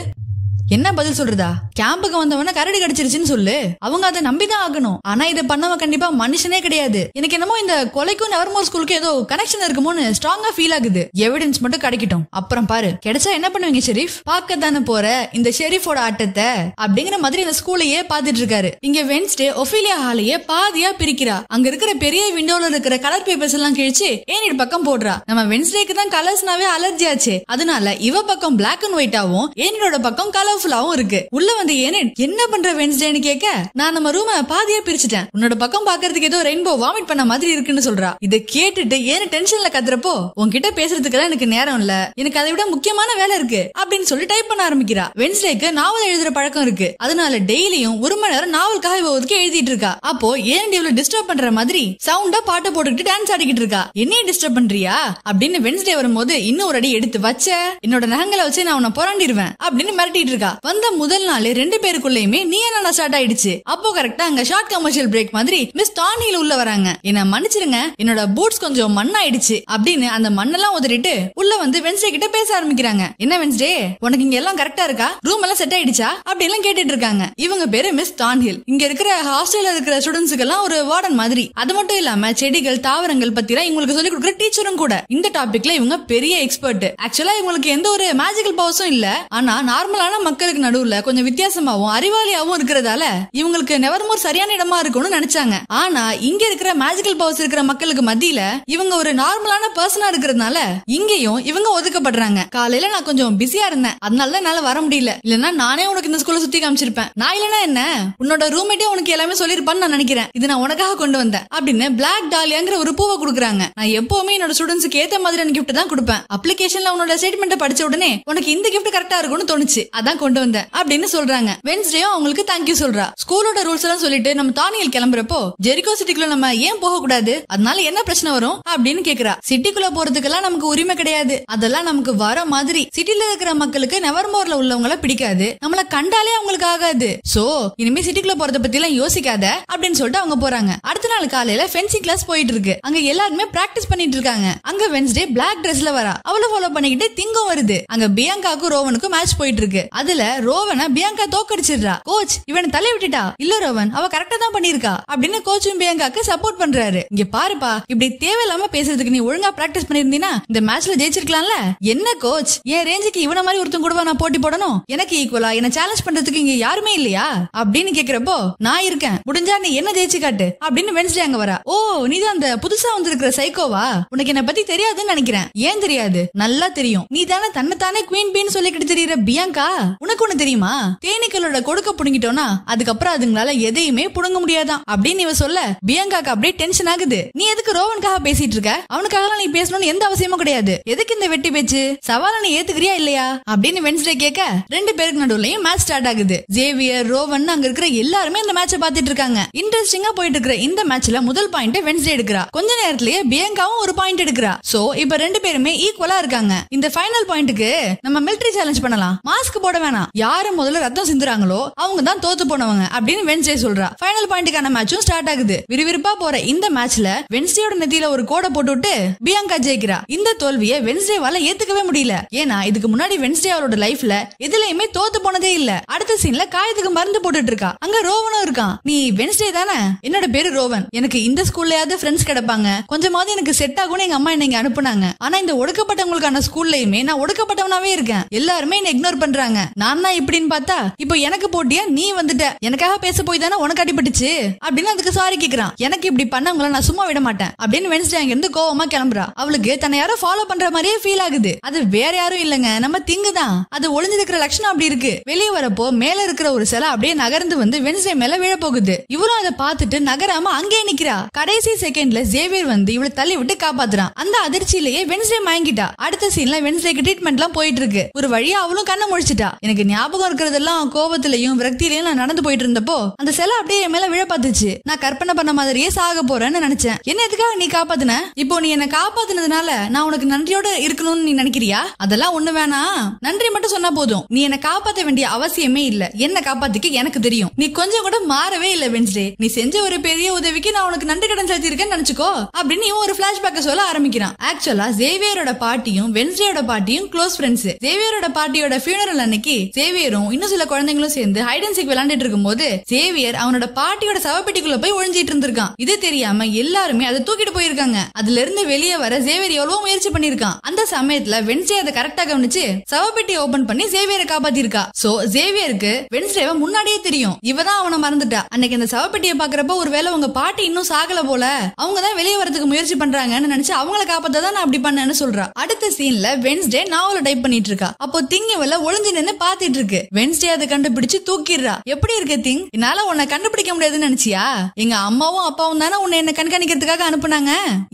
என்ன பதில் சொல்றதா? கேம்புக்கு வந்தவன கரடி கடிச்சிருச்சுன்னு சொல்லு, அவங்க அதை நம்பிதான் ஆகணும். ஆனா இதை பண்ணவன் கண்டிப்பா மனுஷனே கிடையாது. எனக்கு என்னமோ இந்த கொலைக்கும் நெவர்மோர் ஸ்கூலுக்கு ஏதோ கனெக்ஷன் இருக்குமோன்னு ஸ்ட்ராங்கா ஃபீல் ஆகுது. எவிடன்ஸ் மட்டும் கிடைக்கட்டும், அப்புறம் பாரு. கிடைச்சா என்ன பண்ணுவீங்க ஷெரீஃப்? பார்க்க தானே போற இந்த ஷெரீஃபோட ஆட்டத்தை அப்படிங்கிற மாதிரி இந்த ஸ்கூலையே பாத்துட்டு இருக்காரு. இங்க வென்ஸ்டே ஒபிலியா ஹாலையே பாதியா பிரிக்கிறா. அங்க இருக்கிற பெரிய விண்டோல இருக்கிற கலர் பேப்பர்ஸ் எல்லாம் கிழிச்சு ஏனிட் பக்கம் போடுறா. நம்ம வென்ஸ்டேக்கு தான் கலர்ஸ்னாவே அலர்ஜி ஆச்சு. அதனால இவ பக்கம் பிளாக் அண்ட் ஒயிட்டாவும் ஏனிடோட பக்கம் கலர் பவர்ஃபுல்லாவும் இருக்கு. உள்ள வந்து என்ன பண்ற வென்ஸ்டேன்னு கேட்க, நான் நம்ம ரூம பாதியா பிரிச்சுட்டேன், உன்னோட பக்கம் பாக்குறதுக்கு ஏதோ ரெயின்போ வாமிட் பண்ண மாதிரி இருக்குன்னு சொல்றா. இதை கேட்டுட்டு ஏன் டென்ஷன்ல கத்துறப்போ, உன்கிட்ட பேசுறதுக்கு எனக்கு நேரம் இல்ல, எனக்கு அதை விட முக்கியமான வேலை இருக்கு அப்படின்னு சொல்லி டைப் பண்ண ஆரம்பிக்கிறா. வென்ஸ்டேக்கு நாவல் எழுதுற பழக்கம் இருக்கு. அதனால டெய்லியும் 1 மணி நேரம் நாவலுக்காக இவ ஒதுக்கி எழுதிட்டு இருக்கா. அப்போ ஏன் இவ்வளவு டிஸ்டர்ப் பண்ற மாதிரி சவுண்டா பாட்டு போட்டுக்கிட்டு டான்ஸ் ஆடிக்கிட்டு இருக்கா. என்னைய டிஸ்டர்ப் பண்றியா அப்படின்னு வென்ஸ்டே வரும்போது, இன்னும் ஒரு அடி எடுத்து வச்ச என்னோட நகங்களை வச்சு நான் உன்னை புரண்டிடுவேன் அப்படின்னு மிரட்டிட்டு இருக்கா. வந்த முதல் நாள் 2 பேருக்குள்ளயுமே நீ என்ன ஸ்டார்ட் ஆயிடுச்சு. அப்போ கரெக்டா அங்க ஷார்ட் கமர்ஷியல் பிரேக் மாதிரி மிஸ் டார்னில் உள்ள வராங்க. என்ன மன்னிச்சிருங்க, என்னோட பூட்ஸ் கொஞ்சம் மண்ணாயிடுச்சு அப்படின்னு அந்த மண்ணெல்லாம் உதறிட்டு உள்ள வந்து வென்ஸ்டே கிட்ட பேச ஆரம்பிக்கிறாங்க. என்ன வென்ஸ்டே, உனக்கு இங்க எல்லாம் கரெக்டா இருக்கா, ரூம் எல்லாம் செட் ஆயிடுச்சா அப்படி எல்லாம் கேட்டுட்டு இருக்காங்க. இவங்க பேரு மிஸ் டார்னில். இங்க இருக்கிற ஹாஸ்டல்ல இருக்கிற ஸ்டூடெண்ட்ஸ்க்கு எல்லாம் ஒரு வார்டன் மாதிரி. அது மட்டும் இல்லாம செடிகள் தாவரங்கள் பத்தி இவங்களுக்கு சொல்லி கொடுக்குற டீச்சரும் கூட. இந்த டாபிக்ல இவங்க பெரிய எக்ஸ்பர்ட். ஆக்சுவலா இவங்களுக்கு எந்த ஒரு மேஜிக்கல் பவர்ஸும் இல்ல. ஆனா நார்மலான மக்களுக்கு நடுவுல கொஞ்சம் வித்தியாசமாவும் அறிவாளியாவும் இருக்கிறதால இவங்களுக்கு நெவர்மோர் சரியான இடமா இருக்கும்னு நினைச்சாங்க. ஆனா இங்க இருக்கிற மேஜிக்கல் பவர்ஸ் இருக்கிற மக்களுக்கு மத்தியில இவங்க ஒரு நார்மலான பர்சனா இருக்கிறதுனால இங்கேயும் இவங்க ஒதுக்கப்படுறாங்க. காலையில நான் கொஞ்சம் பிஸியா இருந்தேன், அதனாலதான் என்னால வர முடியல. இல்லன்னா நானே உனக்கு இந்த ஸ்கூல்ல சுத்தி காமிச்சிருப்பேன். நான் இல்லனா என்ன, உன்னோட ரூம்மேட்டே உனக்கு எல்லாமே சொல்லிருப்பான்னு நான் நினைக்கிறேன். இது நான் உனக்காக கொண்டு வந்தேன் அப்படின்னு பிளாக் டாலியாங்கிற ஒரு பூவை கொடுக்குறாங்க. நான் எப்பவுமே என்னோட ஸ்டூடெண்ட்ஸ்க்கு ஏத்த மாதிரியான கிஃப்ட் தான் கொடுப்பேன். அப்ளிகேஷன்ல உன்னோட ஸ்டேட்மெண்ட் படிச்ச உடனே உனக்கு இந்த கிஃப்ட் கரெக்டா இருக்கும்னு தோணுச்சு, அதான் கொண்டு வந்தேன் அப்படின்னு சொல்றாங்க. வென்ஸ்டேயும் அவங்களுக்கு தேங்க்யூ சொல்றா. ஸ்கூலோட ரூல்ஸ் எல்லாம் சொல்லிட்டு நம்ம தானியல் கிளம்புறப்போ, ஜெரிகோ சிட்டிக்குள்ள நம்ம ஏன் போக கூடாது, அதனால என்ன பிரச்சனை வரும் அப்படின்னு கேக்குறா. சிட்டிக்குள்ள போறதுக்கெல்லாம் நமக்கு உரிமை கிடையாது, அதெல்லாம் நமக்கு வர மாதிரி. சிட்டில இருக்கிற மக்களுக்கு நெவர்மோர்ல உள்ளவங்கள பிடிக்காது, நம்மள கண்டாலே அவங்களுக்கு ஆகாது. சோ இனிமே சிட்டிக்குள்ள போறத பத்தி எல்லாம் யோசிக்காத அப்படின்னு சொல்லிட்டு அவங்க போறாங்க. அடுத்த நாள் காலையில ஃபென்சிங் கிளாஸ் போயிட்டு இருக்கு. அங்க எல்லாருமே பிராக்டிஸ் பண்ணிட்டு இருக்காங்க. அங்க வென்ஸ்டே பிளாக் ட்ரெஸ்ல வரா. அவளை ஃபாலோ பண்ணிக்கிட்டு திங்கும் வருது. அங்க பியாங்காக்கும் ரோவனுக்கும் மேட்ச் போயிட்டு இருக்கு. அதுல ரோவனை பியாங்கா தோக்கடிச்சிடுறா. கோச் இவனை தலை விட்டுட்டா. இல்ல ரோவன், அவ கரெக்டா தான் பண்ணிருக்கா அப்படின்னு கோச்சும் பியாங்காக்கு சப்போர்ட் பண்றாரு. இங்க பாருப்பா, இப்படி தேவையில்லாம பேசுறதுக்கு நீ ஒழுங்கா பிராக்டிஸ் பண்ணிருந்தீனா இந்த மேட்ச்ல ஜெயிச்சிருக்கலாம்ல. என்ன கோச், என் ரேஞ்சுக்கு இவன மாதிரி ஒருத்தன் கூட நான் போட்டி போடணும், எனக்கு ஈக்குவலா என்ன சேலஞ்ச் பண்றதுக்கு இங்க யாருமே இல்லையா அப்படின்னு கேக்குறப்போ, நான் இருக்கேன், முடிஞ்சா நீ என்ன ஜெயிச்சு காட்டு அப்படின்னு வென்ஸ்டே அங்க வரா. ஓ, நீதான் அந்த புதுசா வந்திருக்கிற சைக்கோவா, உனக்கு என்ன பத்தி தெரியாதுன்னு நினைக்கிறேன். ஏன் தெரியாது, நல்லா தெரியும். நீ தானே தன்னைத்தானே குவீன் பீன்னு சொல்லிக்கிட்டு தெரியுற பியாங்கா. உனக்கு ஒண்ணு தெரியுமா, தேனீக்களோட கொடுக்க புடுங்கிட்டோம்னா அதுக்கப்புறம் அதுங்களால எதையுமே புடுங்க முடியாதான் அப்படின்னு இவ சொல்ல, பியாங்காக்கு அப்படியே டென்ஷன் ஆகுது. நீ எதுக்கு ரோவனுக்காக பேசிட்டு இருக்க, அவனுக்காக நீ பேசணும்னு எந்த அவசியமும் கிடையாது, எதுக்கு இந்த வெட்டி பேச்சு, சவால நீ ஏத்துக்கிறியா இல்லையா அப்படின்னு வென்ஸ்டே கேட்க, 2 பேருக்கு நடுவுலயும் மேட்ச் ஸ்டார்ட் ஆகுது. ஜேவியர், ரோவன் அங்க இருக்கிற எல்லாருமே இந்த மேட்சை பாத்துட்டு இருக்காங்க. இன்ட்ரெஸ்டிங்கா போயிட்டு இருக்கிற இந்த மேட்ச்ல முதல் பாயிண்ட் வென்ஸ்டே எடுக்கிறா. கொஞ்ச நேரத்திலேயே பியாங்காவும் ஒரு பாயிண்ட் எடுக்கிறா. சோ இப்ப 2 பேருமே ஈக்குவலா இருக்காங்க. இந்த ஃபைனல் பாயிண்ட்க்கு நம்ம மிலிட்டரி சேலஞ்ச் பண்ணலாம், மாஸ்க் போட வேணாம், யாரு முதல்ல ரத்தம் சிந்துறாங்களோ அவங்க தான் தோத்து போனவங்க அப்படின்னு வென்ஸ்டே சொல்றா. ஃபைனல் பாயிண்ட்க்கான மேட்சும் ஸ்டார்ட் ஆகுது. விறுவிறுப்பா போற இந்த மேட்ச்ல வென்ஸ்டேயோட நெத்தியில ஒரு கோடை போட்டுவிட்டு பியாங்கா ஜெயிக்கிறா. இந்த தோல்வியை வென்ஸ்டேவால ஏத்துக்கவே முடியல. ஏன்னா இதுக்கு முன்னாடி வென்ஸ்டே அவரோட லைஃப்ல எதுலயுமே தோத்து போனதே இல்ல. அடுத்த சீன்ல காயத்துக்கு மருந்து போட்டுட்டு இருக்கா. அங்க ரோவனும் இருக்கான். நீ வென்ஸ்டே தானே, என்னோட பேரு ரோவன், எனக்கு இந்த ஸ்கூல்லயாவது ஃப்ரெண்ட்ஸ் கிடைப்பாங்க, கொஞ்சமாவது எனக்கு செட் ஆகும்னு எங்க அம்மா என்ன அனுப்புனாங்க. ஆனா இந்த ஒடுக்கப்பட்டவங்களுக்கான ஸ்கூல்லயுமே நான் ஒடுக்கப்பட்டவனாவே இருக்கேன், எல்லாருமே என்ன இக்னோர் பண்றாங்க. நான் தான் இப்படின்னு பார்த்தா இப்போ எனக்கு போட்டியா நீ வந்துட்ட, எனக்காக பேச போய் தானே உனக்கு அடிபட்டுச்சு அப்படின்னு அதுக்கு சாரி கேக்குறான். எனக்கு இப்படி பண்ணவங்கள நான் சும்மா விட மாட்டேன் அப்படின்னு வென்ஸ்டே அங்க இருந்து கோவமா கிளம்புறா. அவளுக்கு தன்னை யாரோ ஃபாலோ பண்ற மாதிரியே ஃபீல் ஆகுது. அது வேற யாரும் இல்லங்க, நம்ம திங்கு தான். அது ஒளிஞ்சிருக்கிற லட்சணம் அப்படி இருக்கு. வெளியே வரப்போ மேல இருக்கிற ஒரு சிலை அப்படியே நகர்ந்து வந்து வென்ஸ்டே மேல விழ போகுது. இவளும் அதை பார்த்துட்டு நகராம அங்கே நிக்கிறா. கடைசி செகண்ட்ல ஜேவியர் வந்து இவளை தள்ளி விட்டு காப்பாத்துறான். அந்த அதிர்ச்சியிலேயே வென்ஸ்டே மயங்கிட்டா. அடுத்த சீன்ல வென்ஸ்டேக்கு ட்ரீட்மெண்ட் எல்லாம் போயிட்டு இருக்கு. ஒரு வழியா அவளும் கண்ணை முழிச்சிட்டா. எனக்கு ஞாபகம் இருக்கிறதெல்லாம் கோபத்திலையும் விரக்தியிலையும் நான் நடந்து போயிட்டு இருந்தப்போ அந்த சிலை அப்படியே என் மேல விழ பார்த்துச்சு. நான் கற்பனை பண்ண மாதிரியே சாக போறேன்னு நினைச்சேன். என்ன எதுக்காக நீ காப்பாத்துன, இப்போ நீ என்ன காப்பாத்துனதுனால நான் உனக்கு நன்றியோட இருக்கணும்னு நீ நினைக்கிறியா, அதெல்லாம் ஒண்ணு வேணாம், நன்றி மட்டும் சொன்னா போதும். நீ என்ன காப்பாத்த வேண்டிய அவசியமே இல்ல, என்ன காப்பாத்திக்க எனக்கு தெரியும். நீ கொஞ்சம் கூட மாறவே இல்ல வென்ஸ்டே, நீ செஞ்ச ஒரு பெரிய உதவிக்கு நான் உனக்கு நன்றி கடன் செலுத்தி இருக்கேன்னு நினைச்சுக்கோ அப்படின்னு இவன் ஒரு பிளாஷ்பேக்க சொல்ல ஆரம்பிக்கிறான். ஆக்சுவலா ஜேவியரோட பாட்டியும் வென்ஸ்டேயோட பாட்டியும் க்ளோஸ் ஃப்ரெண்ட்ஸ். ஜேவியரோட பாட்டியோட ஃபியூனரல் அன்னைக்கு ஜேவியரும் இன்னும் சில குழந்தைங்களும் சேர்ந்து ஹைட் அண்ட் சீக் விளையாண்டுட்டு இருக்கும்போது ஜேவியர் அவனோட பாட்டியோட சவப்பெட்டிக்குள்ள போய் ஒளிஞ்சிட்டு இருந்திருக்கான். இது தெரியாம எல்லாருமே அதை தூக்கிட்டு போயிருக்காங்க. அதுல இருந்து வெளியே வர ஜேவியர் எவ்வளவு முயற்சி பண்ணிருக்கான். அந்த சமயத்துல வென்ஸ்டே அதை கரெக்டா கவனிச்சு சவப்பெட்டி ஓபன் பண்ணி ஜேவியரை காப்பாத்திருக்கா. சோ ஜேவியருக்கு வென்ஸ்டேவை முன்னாடியே தெரியும். இவதான் அவனை மறந்துட்டா. அன்னைக்கு அந்த சவப்பெட்டியை பாக்குறப்ப ஒருவேளை உங்க பாட்டி இன்னும் சாகல போல, அவங்கதான் வெளியே வரதுக்கு முயற்சி பண்றாங்கன்னு நினைச்சு அவங்கள காப்பாத்தான் நான் அப்படி பண்ணேன்னு சொல்றா. அடுத்த சீன்ல வென்ஸ்டே நாவல டைப் பண்ணிட்டு இருக்கா. அப்போ திங்கவல ஒளிஞ்சு நின்னு பாத்துட்டு இருக்கு. வென்ஸ்டே அதை கண்டுபிடிச்சு தூக்கிடுறா. எப்படி இருக்கு திங்? என்னால உன்னை கண்டுபிடிக்க முடியாதுன்னு நினைச்சியா? எங்க அம்மாவும் அப்பாவும் தானே உன்னை என்ன கண்காணிக்கிறதுக்காக அனுப்புனாங்க.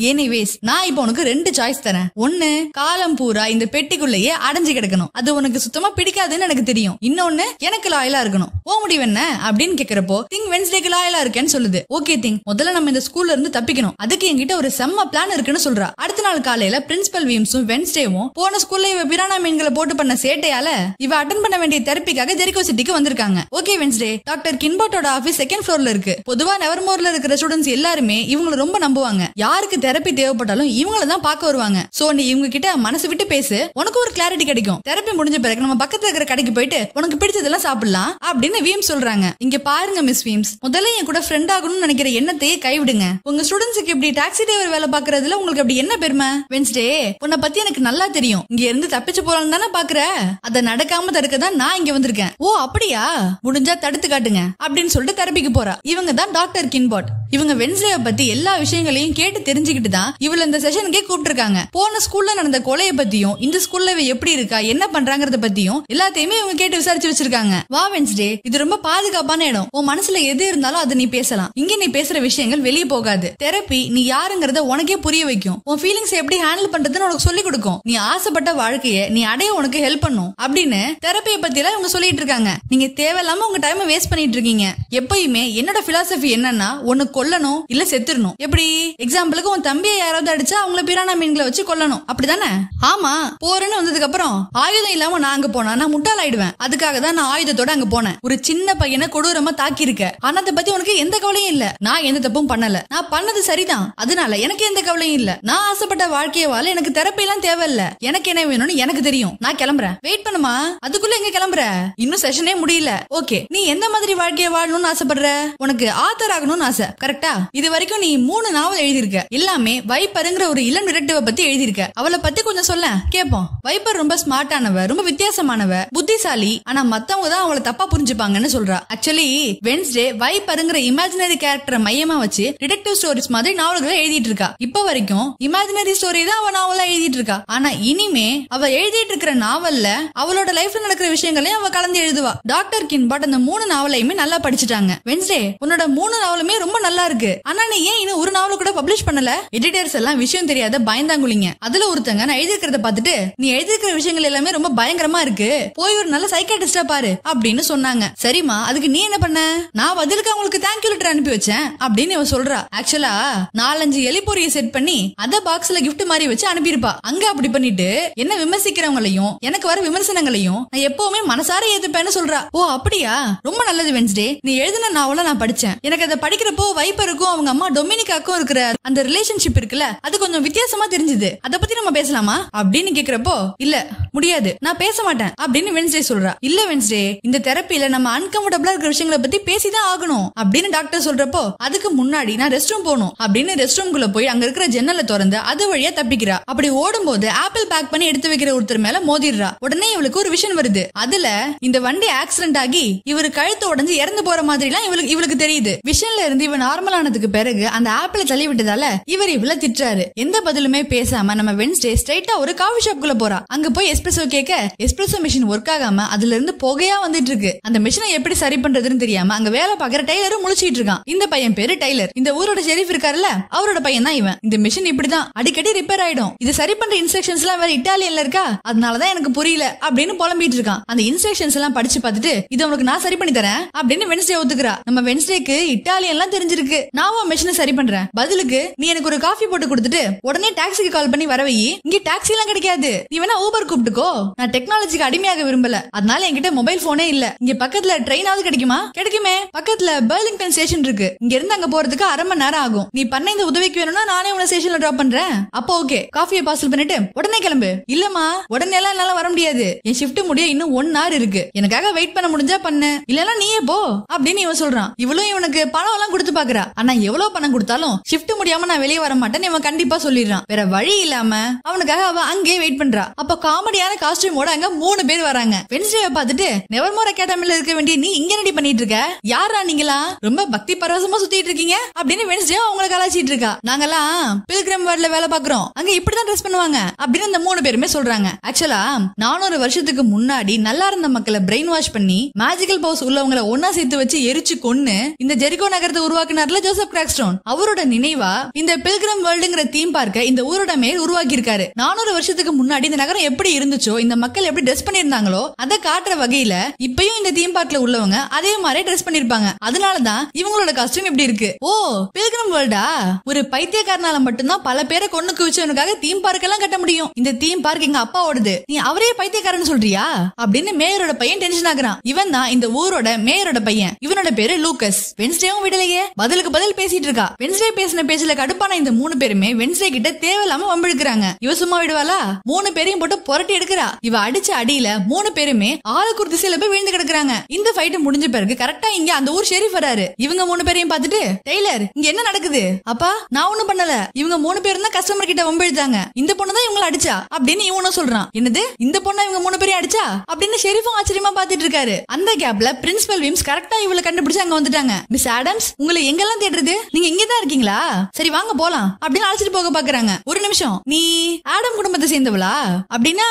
எனிவேஸ் நான் இப்ப உனக்கு 2 சாய்ஸ் தரேன். ஒன்னு, காலம் பூரா இந்த பெட்டிக்குள்ளேயே அடைஞ்சு கிடக்கணும், அது உனக்கு சுத்தமா பிடிக்காதுன்னு எனக்கு தெரியும். இன்னொன்னு, எனக்கு லாயலா இருக்கணும். ஓ முடிவு என்ன அப்படின்னு கேக்குறப்போ திங் வென்ஸ்டேக்கு லாயலா இருக்கேன்னு சொல்லுது. ஓகே திங், முதல்ல நம்ம இந்த ஸ்கூல்ல இருந்து தப்பிக்கணும், அதுக்கு என்கிட்ட ஒரு செம்ம பிளான் இருக்குன்னு சொல்றா. அடுத்த நாள் காலையில பிரின்சிபல் வீம்ஸும் வென்ஸ்டேவும் போன ஸ்கூல்ல இவ பிரானா மீன்களை போட்டு பண்ண சேட்டையால இவ அட்டன் பண்ண வேண்டிய தெரப்பிக்காக ஜெரிகோ சிட்டிக்கு வந்திருக்காங்க. ஓகே வென்ஸ்டே, டாக்டர் கின்போட்டோட ஆபீஸ் 2nd ஃப்ளோர்ல இருக்கு. பொதுவா நெவர்மோர்ல இருக்கிற ஸ்டூடெண்ட்ஸ் எல்லாருமே இவங்களை ரொம்ப நம்புவாங்க. யாருக்கு தெரப்பி தேவைப்பட்டாலும் இவங்கள தான் பார்க்க வருவாங்க. சோ நீ இவங்க கிட்ட மனசு விட்டு பேசு, உனக்கு ஒரு கிளாரிட்டி கிடைக்கும். தெரப்பி முடிஞ்ச பிறகு நம்ம பக்கத்துல இருக்கிற கடைக்கு போயிட்டு உனக்கு பிடிச்சதெல்லாம் சாப்பிடலாம் அப்படின்னு வீம்ஸ் சொல்றாங்க. இங்க பாருங்க மிஸ் வீம்ஸ், முதல்ல என் கூட ஃப்ரெண்ட் ஆகணும்னு நினைக்கிற எண்ணத்தையே கைவிடுங்க. உங்க ஸ்டூடெண்ட்ஸ்க்கு இப்படி டாக்ஸி டிரைவர் வேலை பாக்குறதுல உங்களுக்கு அப்படி என்ன பெருமை? வென்ஸ்டே, உன்னை பத்தி எனக்கு நல்லா தெரியும். இங்க இருந்து தப்பிச்சு போறான்னு தானே பாக்குற, அதை நடக்காம தடுக்க தான் நான் இங்க வந்திருக்கேன். ஓ அப்படியா, முடிஞ்சா தடுத்து காட்டுங்க அப்படின்னு சொல்லிட்டு தெரப்பிக்கு போறா. இவங்க தான் டாக்டர் கின்போட். இவங்க வென்ஸ்டே பத்தி எல்லா விஷயங்களையும் கேட்டு தெரிஞ்சுக்கிட்டு தான் இவள இந்த செஷனுக்கே கூப்பிட்டுருக்காங்க. போன ஸ்கூல்ல நடந்த கொலையை பத்தியும் இந்த ஸ்கூல்ல எப்படி இருக்கா என்ன பண்றாங்கறத பத்தியும் எல்லாத்தையுமே இவங்க கேட்டு விசாரிச்சு வச்சிருக்காங்க. வா வென்ஸ்டே, இது ரொம்ப பாதுகாப்பான இடம். உன் மனசுல எது இருந்தாலும் அதை நீ பேசலாம். இங்க நீ பேசுற விஷயங்கள் வெளியே போகாது. தெரப்பி நீ யாருங்கறத உனக்கே புரிய வைக்கும். உன் ஃபீலிங்ஸ் எப்படி ஹேண்டில் பண்றதுன்னு உனக்கு சொல்லி கொடுக்கும். நீ ஆசைப்பட்ட வாழ்க்கையை நீ அடைய உனக்கு ஹெல்ப் பண்ணும் அப்படின்னு தெரப்பியை பத்தி எல்லாம் இவங்க சொல்லிட்டு இருக்காங்க. நீங்க தேவையில்லாம உங்க டைம் வேஸ்ட் பண்ணிட்டு இருக்கீங்க. எப்பயுமே என்னோட பிலாசபி என்னன்னா, ஒன்னு கொல்லணும் இல்ல செத்துறணும். எப்படி எக்ஸாம்பிளுக்கு உன் தம்பியை யாராவது அடிச்சா அவங்கள பிரானா மீன்களை வச்சு கொல்லணும், அப்படிதானே? ஆமா, போறேன்னு வந்ததுக்கு அப்புறம் ஆயுதம் இல்லாம நான் அங்க போனா நான் முட்டாள் ஆயிடுவேன். அதுக்காக தான் நான் ஆயுதத்தோட அங்க போனேன். ஒரு சின்ன பையனை கொடூரமா தாக்கி இருக்க, ஆனா அதை பத்தி உனக்கு எந்த கவலையும் இல்ல. நான் எந்த தப்பும் பண்ணல, நான் பண்ணது சரிதான், அதனால எனக்கு எந்த கவலையும் இல்ல. நான் ஆசைப்பட்ட வாழ்க்கைய வாழ எனக்கு தெரப்பி எல்லாம் தேவையில்ல. எனக்கு என்ன வேணும்னு எனக்கு தெரியும். நான் கிளம்புறேன். வெயிட் பண்ணுமா, அதுக்குள்ள எங்க கிளம்புற? இன்னும் செஷனே முடியல. ஓகே, நீ எந்த மாதிரி வாழ்க்கைய வாழணும்னு ஆசைப்படுற? உனக்கு ஆத்தர் ஆகணும்னு ஆசை, கரெக்டா? இது வரைக்கும் நீ 3 நாவல் எழுதியிருக்க. எல்லாமே வைப்பருங்கிற ஒரு இளம் டிடெக்டிவ பத்தி எழுதியிருக்க. அவளை பத்தி கொஞ்சம் சொல்ல கேப்போம். வைப்பர் ரொம்ப ஸ்மார்ட்டானவ, ரொம்ப வித்தியாசமானவ, புத்திசாலி. ஆனா மத்தவங்க தான் அவளை தப்பா புரிஞ்சுப்பாங்கன்னு சொல்றா. ஆக்சுவலி வென்ஸ்டே வைப்பருங்கிற இமேஜினரி கேரக்டரை மையமா வச்சு டிடெக்டிவ் ஸ்டோரிஸ் மாதிரி நாவல்களை எழுதிட்டு இருக்கா. இப்ப வரைக்கும் இமேஜினரி ஸ்டோரி தான் அவ நாவலா எழுதிட்டு இருக்கா. ஆனா இனிமே அவ எழுதிட்டு இருக்கிற நாவல்ல அவளோட லைஃப்ல நடக்கிற விஷயங்களையும் அவ கலந்து எழுதுவா. டாக்டர் கின்போட் அந்த 3 நாவலையுமே நல்லா படிச்சுட்டாங்க. வென்ஸ்டே, உன்னோட 3 நாவலுமே ரொம்ப நல்லா இருக்கு. ஆனா நீ ஏன் இன்னும் ஒரு நாவல கூட பப்ளிஷ் பண்ணல? எடிட்டர்ஸ் எல்லாம் விஷயம் தெரியாத பயந்தாங்குளிங்க. அதுல ஒருத்தங்க நான் எழுதிக்கிறத பார்த்துட்டு நீ எழுதிக்கிற விஷயங்கள் எல்லாமே ரொம்ப பயங்கரமா இருக்கு, போய் ஒரு நல்ல சைக்காட்ரிஸ்டா பாரு அப்படின்னு சொன்னாங்க. சரிமா, அதுக்கு நீ என்ன பண்ண? நான் பதிலுக்கு அவங்களுக்கு தேங்க்யூ லெட்டர் அனுப்பி வச்சேன் அப்படின்னு இவ சொல்றா. ஆக்சுவலா 4-5 எலிப்பொறியை செட் பண்ணி அத பாக்ஸ்ல கிஃப்ட் மாதிரி வச்சு அனுப்பியிருப்பா. அங்க அப்படி பண்ணிட்டு என்ன விமர்சிக்கிறவங்களையும் எனக்கு வர விமர்சனங்களையும் நான் எப்பவுமே மனசார ஏத்துப்பேன்னு சொல்றா. ஓ அப்படியா, ரொம்ப நல்லது வென்ஸ்டே. நீ எழுதின நாவல நான் படிச்சேன். எனக்கு அதை படிக்கிறப்போ வைப்பருக்கும் அவங்க அம்மா டொமினிகாக்கும் இருக்கிற அந்த ரிலேஷன்ஷிப் இருக்குல்ல, அது கொஞ்சம் வித்தியாசமா தெரிஞ்சது. அத பத்தி நம்ம பேசலாமா அப்படின்னு கேக்குறப்போ இல்ல முடியாது, நான் பேச மாட்டேன் அப்படின்னு வென்ஸ்டே சொல்றா. இல்ல வென்ஸ்டே, இந்த தெரப்பில நம்ம அன்கம்ஃபர்டபிளா இருக்கிற விஷயங்களை பத்தி பேசிதான் ஆகணும் அப்படின்னு டாக்டர் சொல்றப்போ அதுக்கு முன்னாடி நான் ரெஸ்ட் ரூம் போகணும் அப்படின்னு ரெஸ்ட் ரூம்குள்ள போய் அங்க இருக்கிற ஜன்னலை திறந்து அது வழியா தப்பிக்கிறா. அப்படி ஓடும்போது ஆப்பிள் பேக் பண்ணி எடுத்து வைக்கிற ஒருத்தர் மேல மோதிடுறா. உடனே இவளுக்கு ஒரு விஷன் வருது. அதுல இந்த வண்டி ஆக்சிடென்ட் ஆகி இவரு கழுத்து உடைஞ்சு இறந்து போற மாதிரி எல்லாம் இவளுக்கு தெரியுது. விஷன்ல இருந்து இவன் நார்மல் ஆனதுக்கு பிறகு அந்த ஆப்பிளை தள்ளி விட்டதால இவர் இவள திட்டுறாரு. எந்த பதிலுமே பேசாம நம்ம வென்ஸ்டே ஸ்ட்ரைட்டா ஒரு காஃபி ஷாப் குள்ள போறா. அங்க போய் எஸ்பிரஸோ கேட்க எஸ்பிரஸோ மிஷின் ஒர்க் ஆகாம அதுல இருந்து புகையா வந்துட்டு இருக்கு. அந்த மிஷினை எப்படி சரி பண்றதுன்னு தெரியாம அங்க வேலை பாக்குற டைலரும் முழிச்சிட்டு இருக்கான். இந்த பையன் பேரு டைலர். இந்த ஊரோட ஷெரீஃப் இருக்காருல்ல, அவரோட பையன் தான் இவன். இந்த மிஷின் இப்படிதான் அடிக்கடி ரிப்பேர் ஆயிடும். இது சரி பண்ற இன்ஸ்ட்ரக்ஷன்ஸ் எல்லாம் வேற இட்டாலியன்ல இருக்கா, அதனாலதான் எனக்கு புரியல அப்படின்னு புலம்பிட்டு இருக்கான். அந்த இன்ஸ்ட்ரக்ஷன்ஸ் எல்லாம் படிச்சு பார்த்துட்டு இது உனக்கு நான் சரி பண்ணி தரேன் அப்படின்னு வென்ஸ்டே ஒத்துக்கிறா. நம்ம வென்ஸ்டேக்கு இட்டாலியன் எல்லாம் தெரிஞ்சிருக்கு. நான் உன் மிஷினை சரி பண்றேன், பதிலுக்கு நீ எனக்கு ஒரு காஃபி போட்டு கொடுத்துட்டு உடனே டாக்ஸிக்கு கால் பண்ணி வரவை. இங்க டாக்ஸி எல்லாம் கிடைக்காது, நீ வேணா ஊபர் கூப்பிட்டுக்கோ. நான் டெக்னாலஜிக்கு அடிமையாக விரும்பல, அதனால என்கிட்ட மொபைல் போனே இல்ல. இங்க பக்கத்துல ட்ரெயினாவது கிடைக்குமா? கிடைக்குமே, பக்கத்துல பெர்லிங்டன் ஸ்டேஷன் இருக்கு. இங்க இருந்து அங்க போறதுக்கு 1/2 மணி நேரம் ஆகும். நீ பண்ண இந்த உதவிக்கு வேணும்னா நானே உன ஸ்டேஷன்ல டிராப் பண்றேன். அப்போ ஓகே, காஃபியை பார்சல் பண்ணிட்டு உடனே கிளம்பு. இல்லமா, உடனே எல்லாம் என்னால வர முடியாது, என் ஷிஃப்ட் முடிய இன்னும் 1 hour இருக்கு. எனக்காக வெயிட் பண்ண முடிஞ்சா பண்ணு, இல்லனா நீயே போ அப்படின்னு இவன் சொல்றான். இவளும் இவனுக்கு பணம் எல்லாம் கொடுத்து பாக்குறா. ஆனா எவ்வளவு பணம் கொடுத்தாலும் ஷிஃப்ட் முடியாம நான் வெளியே வர மாட்டேன்னு இவன் கண்டிப்பா சொல்லிடுறான். வேற வழி இல்லாம அவனுக்காக அவ அங்கேயே வெயிட் பண்றா. அப்ப காமெடியான காஸ்டியூமோட அங்க 3 பேர் வராங்க. வென்ஸ்டேவை பார்த்துட்டு நெவர்மோர் அகாடமில இருக்க வேண்டிய நீ இங்க ரெடி பண்ணிட்டு இருக்க, யாரா நீங்களா? ரொம்ப பக்தி பரவசமா சுத்திட்டு இருக்கீங்க அப்படின்னு வென்ஸ்டே அவங்களை கலாச்சிட்டு இருக்கா. நாங்கெல்லாம் பில்கிரம் வார்ட்ல வேலை பாக்குறோம், அங்க இப்படிதான் ட்ரெஸ் பண்ணுவாங்க அப்படின்னு அந்த 3 பேருமே சொல்றாங்க. ஆக்சுவலா 400 வருஷத்துக்கு முன்னாடி முன்னாடி நல்லா இருந்த மக்களை பிரெயின் வாஷ் பண்ணி மேஜிக்கல் பவர்ஸ் உள்ளவங்களை ஒன்னா சேர்த்து வச்சு எரிச்சு கொன்னு இந்த ஜெரிகோ நகரத்தை உருவாக்குனார்ல ஜோசப் கிராக்ஸ்டோன். அவரோட நினைவா இந்த பில்கிரம் வேர்ல்டுங்கிற தீம் பார்க்க இந்த ஊரோட மேல் உருவாக்கி இருக்காரு. 400 வருஷத்துக்கு முன்னாடி இந்த நகரம் எப்படி இருந்துச்சோ, இந்த மக்கள் எப்படி ட்ரெஸ் பண்ணிருந்தாங்களோ அதை காட்டுற வகையில இப்பயும் இந்த தீம் பார்க்ல உள்ளவங்க அதே மாதிரி ட்ரெஸ் பண்ணிருப்பாங்க. அதனாலதான் இவங்களோட காஸ்டியூம் இப்படி இருக்கு. ஓ, பில்கிரம் வேர்ல்டா? ஒரு பைத்தியக்காரனால மட்டும்தான் பல பேரை கொண்டு குவிச்சவனுக்காக தீம் பார்க் எல்லாம் கட்ட முடியும். இந்த தீம் பார்க் எங்க அப்பாவோடது, நீ அவரே பைத்தியக்காரன் சொல்றியா அப்படின்னு மேயரோட பையன் டென்ஷன் ஆகுறான். இவன் தான் இந்த ஊரோட மேயரோட பையன். இவனோட பேரு லூக்கஸ். வென்ஸ்டேவும் விடலையே, பதிலுக்கு பதில் பேசிட்டு இருக்கா. வென்ஸ்டே பேசின பேச்சுல கடுப்பான இந்த 3 பேருமே வென்ஸ்டே கிட்ட தேவையில்லாம வம்பிழுக்கிறாங்க. இவ சும்மா விடுவாளா? 3 பேரையும் போட்டு புரட்டி எடுக்கிறா. இவ அடிச்ச அடியில 3 பேருமே ஆளுக்கு ஒரு திசையில போய் விழுந்து கிடக்குறாங்க. இந்த ஃபைட் முடிஞ்ச பிறகு கரெக்டா இங்க அந்த ஊர் ஷெரீஃப் வராரு. இவங்க 3 பேரையும் பார்த்துட்டு, டெய்லர் இங்க என்ன நடக்குது? அப்பா நான் ஒண்ணும் பண்ணல, இவங்க 3 பேரும் தான் கஸ்டமர் கிட்ட வம்பிழுத்தாங்க, இந்த பொண்ணு தான் இவங்களை அடிச்சா அப்படின்னு இவனும் சொல்றான். என்னது, இந்த பொண்ணா இவங்க 3 பேரையும் அடிச்சா அப்படின்னு ஷெரீஃபும் ஆச்சரியமா பாத்துட்டு இருக்காரு. அந்த கேப்ல பிரின்சிபல் வீம்ஸ் கரெக்டா இவளை கண்டுபிடிச்சு அங்க வந்துட்டாங்க. மிஸ் ஆடம்ஸ், உங்களை எங்கெல்லாம் தேடுறது? நீங்க இங்கதான் இருக்கீங்களா? சரி வாங்க போலாம் அப்படின்னு அழைச்சிட்டு போக பாக்குறாங்க. ஒரு நிமிஷம், நீ ஆடம் குடும்பத்தை சேர்ந்தவளா? அப்படின்னா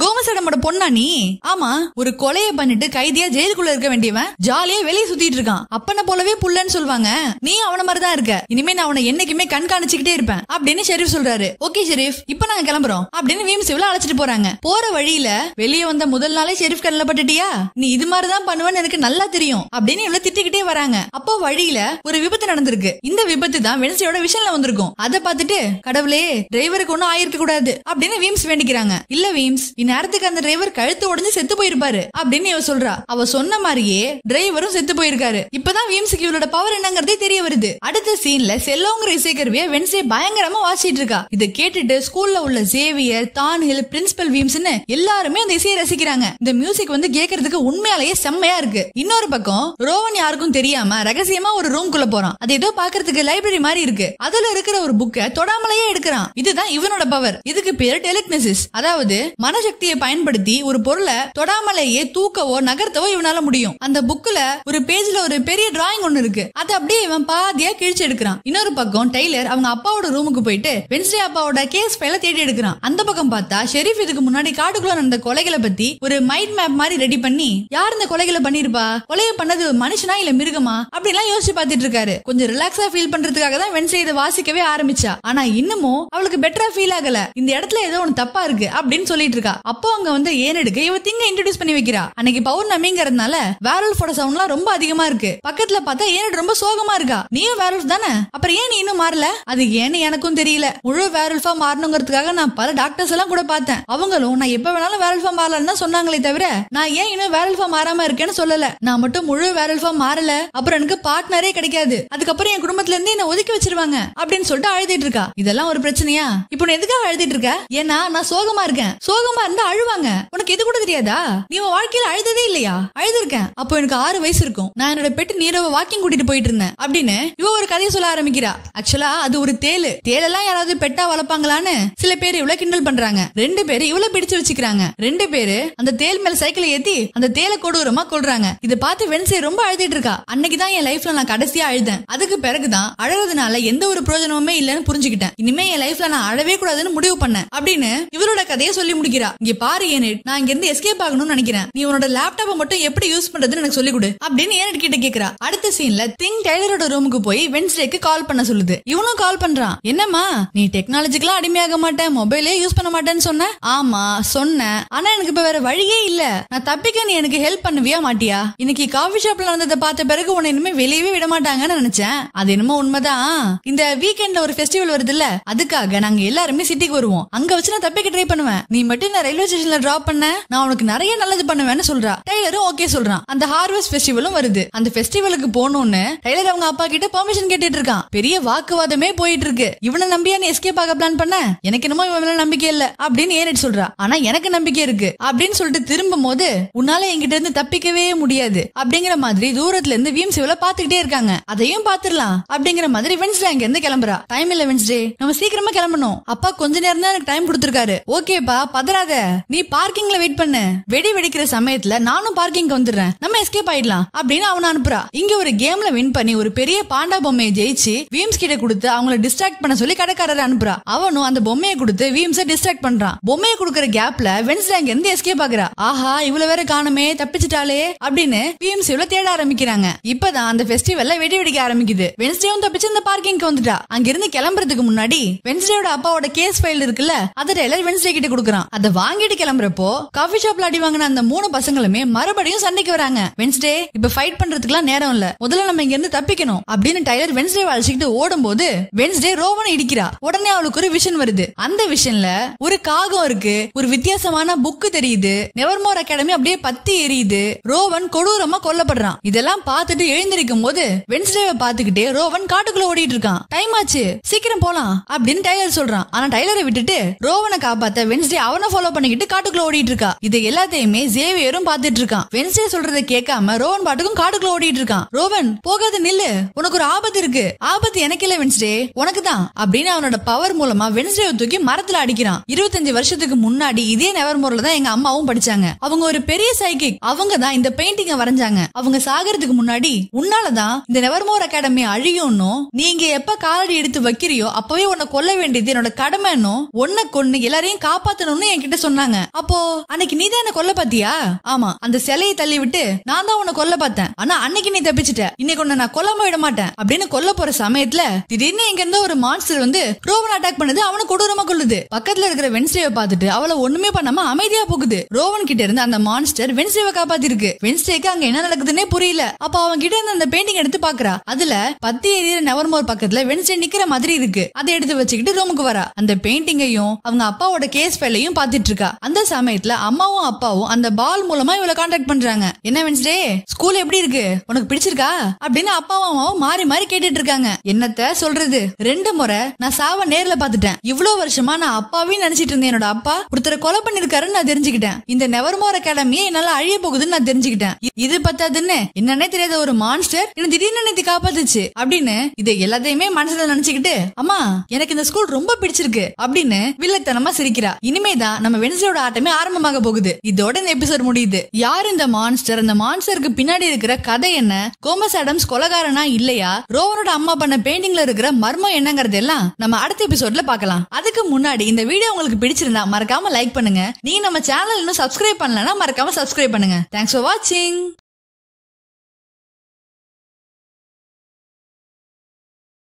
கோமஸ் ஆடமோட பொண்ணா நீ? ஆமா, ஒரு கொலையை பண்ணிட்டு கைதியா ஜெயிலுக்குள்ள இருக்க வேண்டியவன் ஜாலியா வெளியே சுத்திட்டு இருக்கான். அப்பன போலவே புள்ளன்னு சொல்லுவாங்க, நீ அவன மாதிரிதான் இருக்க. இனிமே நான் அவனை என்னைக்குமே கண்காணிச்சுக்கிட்டே இருப்பேன் அப்படின்னு ஷெரீஃப் சொல்றாரு. ஓகே ஷெரீஃப், இப்ப நாங்க கிளம்புறோம் அப்படின்னு வீம்ஸ் இவள அழைச்சிட்டு போறாங்க. போற வழியில வெளியே வந்த முதல் நாளே ஷெரீஃப் கண்ணில் பட்டுட்டியா, நீ இது மாதிரிதான் பண்ணுவேன்னு எனக்கு நல்லா தெரியும் அப்படின்னு இவள திட்டிக்கிட்டே வராங்க. அப்போ வழியில ஒரு விபத்து நடந்திருக்கு. இந்த விபத்து தான் வென்ஸ்டேயோட விஷன்ல வந்திருக்கும். அதை பார்த்துட்டு, கடவுளே டிரைவருக்கு ஒன்னும் ஆயிருக்க கூடாது அப்படின்னு வீம்ஸ் வேண்டிக்கிறாங்க. இல்ல வீம்ஸ், இந்நேரத்துக்கு அந்த டிரைவர் கழுத்து உடைஞ்சு செத்து போயிருப்பாரு அப்படின்னு இவ சொல்றா. அவ சொன்ன மாதிரியே டிரைவரும் செத்து போயிருக்காரு. இப்பதான் வீம்ஸுக்கு இவளோட பவர் என்னங்கறதே தெரிய வருது. அடுத்த சீன்ல செல்லோங்கிற இசைக்கருவியை வென்ஸ்டே பயங்கரமா வாசிட்டு இருக்கா. இதை கேட்டுட்டு ஸ்கூல்ல உள்ள சேவியர், தான்ஹில், பிரின்சிபல் வீம்ஸ்னு எல்லாருமே அந்த இசையை ரசிக்கிறாங்க. இந்த மியூசிக் வந்து கேட்கறதுக்கு உண்மையாலேயே செம்மையா இருக்கு. இன்னொரு பக்கம் ரோவன் யாருக்கும் தெரியாம ரகசியமா ஒரு ரூம் குள்ள போறான். அது ஏதோ பாக்குறதுக்கு லைப்ரரி மாதிரி இருக்கு. அதுல இருக்கிற ஒரு புக்கை தொடாமலேயே எடுக்கிறான். இதுதான் இவனோட பவர். இதுக்கு பேரு டெலிக்னசிஸ். அதாவது மனசக்தியை பயன்படுத்தி ஒரு பொருளை தொடாமலேயே தூக்கவோ நகர்த்தவோ இவனால முடியும். அந்த புக்ல ஒரு பேஜ்ல ஒரு பெரிய டிராயிங் ஒண்ணு இருக்கு. அதை அப்படியே இவன் பாதியா கிழிச்சு எடுக்கிறான். இன்னொரு பக்கம் டெய்லர் அவங்க அப்பாவோட ரூமுக்கு போயிட்டு வென்ஸ்டே அப்பாவோட கேஸ் ஃபைல தேடி எடுக்கிறான். அந்த பக்கம் பார்த்தா ஷெரீஃப் இதுக்கு முன்னாடி காட்டுக்குள்ள நடந்த கொலைகளை பத்தி ஒரு மைண்ட் மேப் மாதிரி ரெடி பண்ணி, யார் இந்த கொலைகளை பண்ணிருப்பா, கொலையை பண்ணது மனுஷனா இல்ல மிருகமா அப்படிலாம் யோசிச்சு பாத்துட்டு இருக்காரு. கொஞ்சம் ரிலாக்ஸா ஃபீல் பண்றதுக்காக தான் வென்ஸ்டே இதை வாசிக்கவே ஆரம்பிச்சா. ஆனா இன்னமும் அவளுக்கு பெட்டரா ஃபீல் ஆகல. இந்த இடத்துல ஏதோ ஒன்னு தப்பா இருக்கு அப்படின்னு சொல்லிட்டு இருக்கா. அப்போ அங்க வந்து ஏனெடுக்க இவ திங்க இன்ட்ரோடியூஸ் பண்ணி வைக்கிறா. அன்னைக்கு பௌர்ணமிங்கிறதுனால வேர்வல்ஃபோட சவுண்ட்லாம் ரொம்ப அதிகமா இருக்கு. பக்கத்துல பார்த்தா ஏனெட் ரொம்ப சோகமா இருக்கா. நீயும் வேர்வல்ஃப் தானே, அப்புறம் ஏன் நீ இன்னும் மாறல? அது ஏன்னு எனக்கும் தெரியல. முழு வேர்வல்ஃபா மாறணுங்கிறதுக்காக நான் பல டாக்டர்ஸ் எல்லாம் கூட பார்த்தேன். அவங்களும் நான் எப்ப வேணாலும் வேர்வல்ஃபா மாறலன்னு தான் சொன்னாங்களே தவிர நான் ஏன் இன்னும் வேர்வல்ஃபா மாறாம இருக்கேன்னு சொல்லல. நான் மட்டும் முழு வேர்வல்ஃபா மாறல, அப்புறம் எனக்கு பார்ட்னரே கிடைக்காது, அதுக்கப்புறம் என் குடும்பத்துல இருந்து என்ன ஒதுக்கி வச்சிருவாங்க அப்படின்னு சொல்லிட்டு அழுதிட்டு இருக்கா. இதெல்லாம் ஒரு பிரச்சனையா? இப்போ நீ எதுக்காக அழுதிட்டு இருக்க? ஏன்னா நான் சோகமா இருக்கேன். சோகமா இருந்தா அழுவாங்க. உனக்கு இது கூட தெரியாதா? நீ உன் வாழ்க்கையில அழுததே இல்லையா? அழுதுருக்கேன். அப்போ எனக்கு 6 வயசு இருக்கும். நான் என்னோட பெட்டு நீரவை வாக்கிங் கூட்டிட்டு போயிட்டு இருந்தேன் அப்படின்னு இவ ஒரு கதையை சொல்ல ஆரம்பிக்கிறா. ஆக்சுவலா அது ஒரு தேளு. தேலெல்லாம் யாராவது பெட்டா வளர்ப்பாங்களான்னு சில பேர் இவ்வளவு கிண்டல் பண்றாங்க. 2 பேரு இவ்வளவு பிடிச்சு வச்சுக்கிறாங்க. 2 பேரு அந்த தேல் மேல சைக்கிளை ஏத்தி அந்த தேலை கொடூரமா கொள்றாங்க. இதை பார்த்து வென்ஸ்டே ரொம்ப அழுதிட்டு இருக்கா. அன்னைக்குதான் என் லைஃப்ல நான் கடைசியா அழுதேன். அதுக்கு பிறகுதான் அழறதுனால எந்த ஒரு பிரயோஜனமுமே இல்லன்னு புரிஞ்சுக்கிட்டேன். இனிமே என் லைஃப்ல நான் அழவே கூடாதுன்னு முடிவு பண்ணேன் அப்படின்னு இவரோட கதையை சொல்லி முடிக்கிறா. இங்க பாரு ஏனெட், நான் இங்க இருந்து எஸ்கேப் ஆகணும்னு நினைக்கிறேன். நீ உன்னோட லேப்டாப்பை மட்டும் எப்படி யூஸ் பண்றதுன்னு எனக்கு சொல்லி கொடு அப்படின்னு ஏனெட் கிட்ட கேக்குறா. அடுத்த சீன்ல திங் டெய்லரோட ரூமுக்கு போய் வென்ஸ்டேக்கு கால் பண்ண சொல்லுது. இவனும் கால் பண்றான். என்னம்மா நீ டெக்னாலஜிக்கெல்லாம் அடிமையாக மாட்டேன், மொபைலே யூஸ் பண்ண மாட்டேன்னு சொன்ன. ஆமா சொன்னேன், ஆனா எனக்கு இப்ப வேற வழியே இல்ல. நான் தப்பிக்க நீ எனக்கு ஹெல்ப் பண்ணுவியா மாட்டியா? இன்னைக்கு காஃபி ஷாப்ல நடந்ததை பார்த்த பிறகு உன்னை இனிமே வெளியவே விட மாட்டாங்கன்னு நினைச்சேன். அது என்னமோ உண்மைதான். இந்த வீக்கெண்ட்ல ஒரு ஃபெஸ்டிவல் வருது இல்ல, அதுக்காக நாங்க எல்லாருமே சிட்டிக்கு வருவோம். அங்க வச்சு நான் தப்பிக்க ட்ரை பண்ணுவேன். நீ மட்டும் நான் ரயில்வே ஸ்டேஷன்ல டிராப் பண்ண, நான் உனக்கு நிறைய நல்லது பண்ணுவேன்னு சொல்றா. டெய்லரும் ஓகே சொல்றான். அந்த ஹார்வெஸ்ட் ஃபெஸ்டிவலும் வருது. அந்த ஃபெஸ்டிவலுக்கு போகணும்னு டெய்லர் அவங்க அப்பா கிட்ட பெர்மிஷன் கேட்டுட்டு இருக்கான். பெரிய வாக்குவாதமே போயிட்டு இருக்கு. இவனை நம்பியா நீ எஸ்கேப் ஆக பிளான் பண்ண? எனக்கு என்னமோ இவன் மேல நம்பிக்கை இல்ல அப்படின்னு ஏனெட் சொல்றா. ஆனா எனக்கு நம்பிக்கை இருக்கு அப்படின்னு சொல்லிட்டு திரும்பும் போது, உன்னால என்கிட்ட இருந்து தப்பிக்கவே முடியாது அப்படிங்கிற மாதிரி தூரத்துல இருந்து வீம்ஸ் இவள பாத்துக்கிட்டே இருக்காங்க. அதையும் பாத்துடலாம் அப்படிங்கிற மாதிரி வென்ஸ்டே அங்க இருந்து கிளம்புறா. டைம் இல்ல வென்ஸ்டே, நம்ம சீக்கிரமா கிளம்பணும். அப்பா கொஞ்ச நேரம் தான் எனக்கு டைம் கொடுத்திருக்காரு. ஓகேப்பா பதறாத, நீ பார்க்கிங்ல வெயிட் பண்ணு. வெடி வெடிக்கிற சமயத்துல நானும் பார்க்கிங் வந்துடுறேன், நம்ம எஸ்கேப் ஆயிடலாம் அப்படின்னு அவனை அனுப்புறா. இங்க ஒரு கேம்ல வின் பண்ணி ஒரு பெரிய பாண்டா பொம்மையை ஜெயிச்சு வீம்ஸ் கிட்ட கொடுத்து அவங்கள டிஸ்ட்ராக்ட் பண்ண சொல்லி கடைக்காரரை அனுப்புறா. அவனும் அந்த பொம்மையை கொடுத்து வீம்ஸை டிஸ்ட்ராக்ட் பண்றான். பொம்மையை கொடுக்கற கேப்ல வென்ஸ்டே அங்க இருந்து எஸ்கேப் பாக்குறா. ஆஹா இவ்வளவு வேற காணுமே, தப்பிச்சிட்டாலே அப்படின்னு பிஎம்சில தேட ஆரம்பிக்கிறாங்க. இப்பதான் அந்த ஃபெஸ்டிவல்ல வெடி வெடிக்க ஆரம்பிக்குது. வென்ஸ்டேவும் தப்பிச்சு இந்த பார்க்கிங்க்கு வந்துட்டா. அங்கிருந்து கிளம்புறதுக்கு முன்னாடி வென்ஸ்டேயோட அப்பாவோட கேஸ் ஃபைல் இருக்குல்ல, அத டெய்லர் வென்ஸ்டே கிட்ட கொடுக்கறான். அதை வாங்கிட்டு கிளம்புறப்போ காஃபி ஷாப்ல அடி வாங்கின அந்த 3 பசங்களுமே மறுபடியும் சண்டைக்கு வராங்க. வென்ஸ்டே இப்ப ஃபைட் பண்றதுக்குலாம் நேரம் இல்ல, முதல்ல நம்ம இங்க இருந்து தப்பிக்கணும் அப்படின்னு டைலர் வென்ஸ்டே அழைச்சிட்டு ஓடும் போது வென்ஸ்டே ரோவனை இடிக்கிறா. உடனே அவளுக்கு ஒரு விஷன் வருது. அந்த விஷன்ல ஒரு காகம் இருக்கு, ஒரு வித்தியாசமான புக்கு தெரியுது, நெவர்மோர் அகாடமி அப்படியே பத்தி எரியுது, ரோவன் கொடூரமா கொல்லப்படுறான். இதெல்லாம் பார்த்துட்டு எழுந்திருக்கும் போது வென்ஸ்டேவை பார்த்துக்கிட்டே ரோவன் காட்டுக்குள்ள ஓடிட்டு இருக்கான். டைம் ஆச்சு, சீக்கிரம் போலாம் அப்படின்னு டைலர் சொல்றான். ஆனா டைலரை விட்டுட்டு ரோவனை காப்பாத்த வென்ஸ்டே அவனை ஃபாலோ பண்ணிக்கிட்டு காட்டுக்குள்ள ஓடிட்டு இருக்கா. இது எல்லாத்தையுமே ஜேவியரும் பார்த்துட்டு இருக்கான். வென்ஸ்டே சொல்றதை கேட்காம ரோவன் பாட்டுக்கும் காட்டுக்குள்ள ஓடிட்டு இருக்கான். ரோவன் போகாத நில்லு, உனக்கு ஒரு ஆபத்து இருக்கு. ஆபத்து எனக்கு இல்ல வென்ஸ்டே, உனக்கு தான் அப்படின்னு அவனோட பவர் மூலமா வென்ஸ்டேவை தூக்கி மரத்துல அடிக்கிறான். 25 வருஷத்துக்கு முன்னாடி இதே நெவர்மோர்ல தான் எங்க அம்மாவும் படிச்சாங்க. அவங்க ஒரு பெரிய சைக்கிக். அவங்க தான் இந்த பெயிண்டிங்க வரைஞ்சாங்க. அவங்க சாகிறதுக்கு முன்னாடி உன்னாலதான் இந்த நெவர்மோர் அகாடமி அழியும்னு, நீங்க எப்ப காலடி எடுத்து வைக்கிறியோ அப்பவே உன்னை கொல்ல வேண்டியது என்னோட கடமைன்னு, உன்னை கொன்னு எல்லாரையும் காப்பாத்தணும்னு என்கிட்ட சொன்னாங்க. அப்போ அன்னைக்கு நீ தான் என்ன கொல்ல பாத்தியா? ஆமா, அந்த சிலையை தள்ளி விட்டு நான் தான் உன்னை கொல்ல பார்த்தேன். ஆனா அன்னைக்கு நீ தப்பிச்சிட்ட, இன்னைக்கு உன்னை நான் கொல்லாம விட மாட்டேன் அப்படின்னு கொல்ல போற சமயத்துல திடீர்னு இங்க இருந்த ஒரு மான்ஸ்டர் வந்து ரோவன் அட்டாக் பண்ணுது. அவனை கொடூரமா கொல்லுது. பக்கத்துல இருக்கிற வென்ஸ்டேவை பார்த்துட்டு அவளை ஒண்ணுமே பண்ணாம அமைதியா போகுது. ரோவன் கிட்ட இருந்து அந்த மான்ஸ்டர் வென்ஸ்டேவை காப்பாத்திருக்கு. வென்ஸ்டேக்கு அங்க என்ன நடக்குதுன்னே புரியல. அப்ப அவன் கிட்ட இருந்து அந்த பெயிண்டிங் எடுத்து பாக்குறா. அதுல பத்தி எரியிற நெவர்மோர் பக்கத்துல வென்ஸ்டே நிக்கிற மாதிரி இருக்கு. அதை எடுத்து வச்சுக்கிட்டு ரூமுக்கு வரா. அந்த பெயிண்டிங்கையும் அவங்க அப்பாவோட கேஸ் ஃபைலையும் பாத்துட்டு இருக்கா. அந்த சமயத்துல அம்மாவும் அப்பாவும் அந்த பால் மூலமா இவளை கான்டாக்ட் பண்றாங்க. என்ன வென்ஸ்டே, ஸ்கூல் எப்படி இருக்கு, உனக்கு பிடிச்சிருக்கா அப்படின்னு அப்பாவும் அம்மாவும் மாறி மாறி கேட்டுட்டு இருக்காங்க. என்னத்த சொல்றது, 2 முறை நான் சாவ நேர்ல பாத்துட்டேன். இவ்வளவு வருஷமா நான் அப்பாவே நினைச்சிட்டு இருந்தேன். என்னோட அப்பா ஒருத்தரை கொலை பண்ணிருக்காருன்னு நான் தெரிஞ்சுக்கிட்டேன். இந்த நெவர்மோர் அகாடமியே என்னால அழிய போகுதுன்னு நான் தெரிஞ்சுக்கிட்டேன். இது பத்தாதுன்னு என்னன்னே தெரியாத ஒரு மான்ஸ்டர் என்ன திடீர்னு நேத்து காப்பாத்துச்சு அப்படின்னு இதை எல்லாத்தையுமே மனசுல நினைச்சுக்கிட்டு, அம்மா எனக்கு இந்த ஸ்கூல் ரொம்ப பிடிச்சிருக்கு அப்படின்னு வில்லத்தனமா சிரிக்கிறா. இனிமேதான் நம்ம வென்ஸ்டேயோட ஆட்டமே ஆரம்பமாக போகுது. இதோட இந்த எபிசோட் முடியுது. யார் இந்த மான்ஸ்டர், அந்த மான்ஸ்டருக்கு பின்னாடி இருக்கிற கதை என்ன, கோமஸ் ஆடம்ஸ் கொலைகாரனா இல்லையா, ரோவனோட அம்மா பண்ண பெயிண்டிங்ல இருக்கிற மர்மம் என்னங்கறது எல்லாம் நம்ம அடுத்த எபிசோட்ல பார்க்கலாம். அதுக்கு முன்னாடி இந்த வீடியோ உங்களுக்கு பிடிச்சிருந்தா மறக்காம லைக் பண்ணுங்க. நீங்க நம்ம சேனல் இன்னும் சப்ஸ்கிரைப் பண்ணலனா மறக்காம சப்ஸ்கிரைப் பண்ணுங்க. தேங்க்ஸ் ஃபார் வாட்சிங்.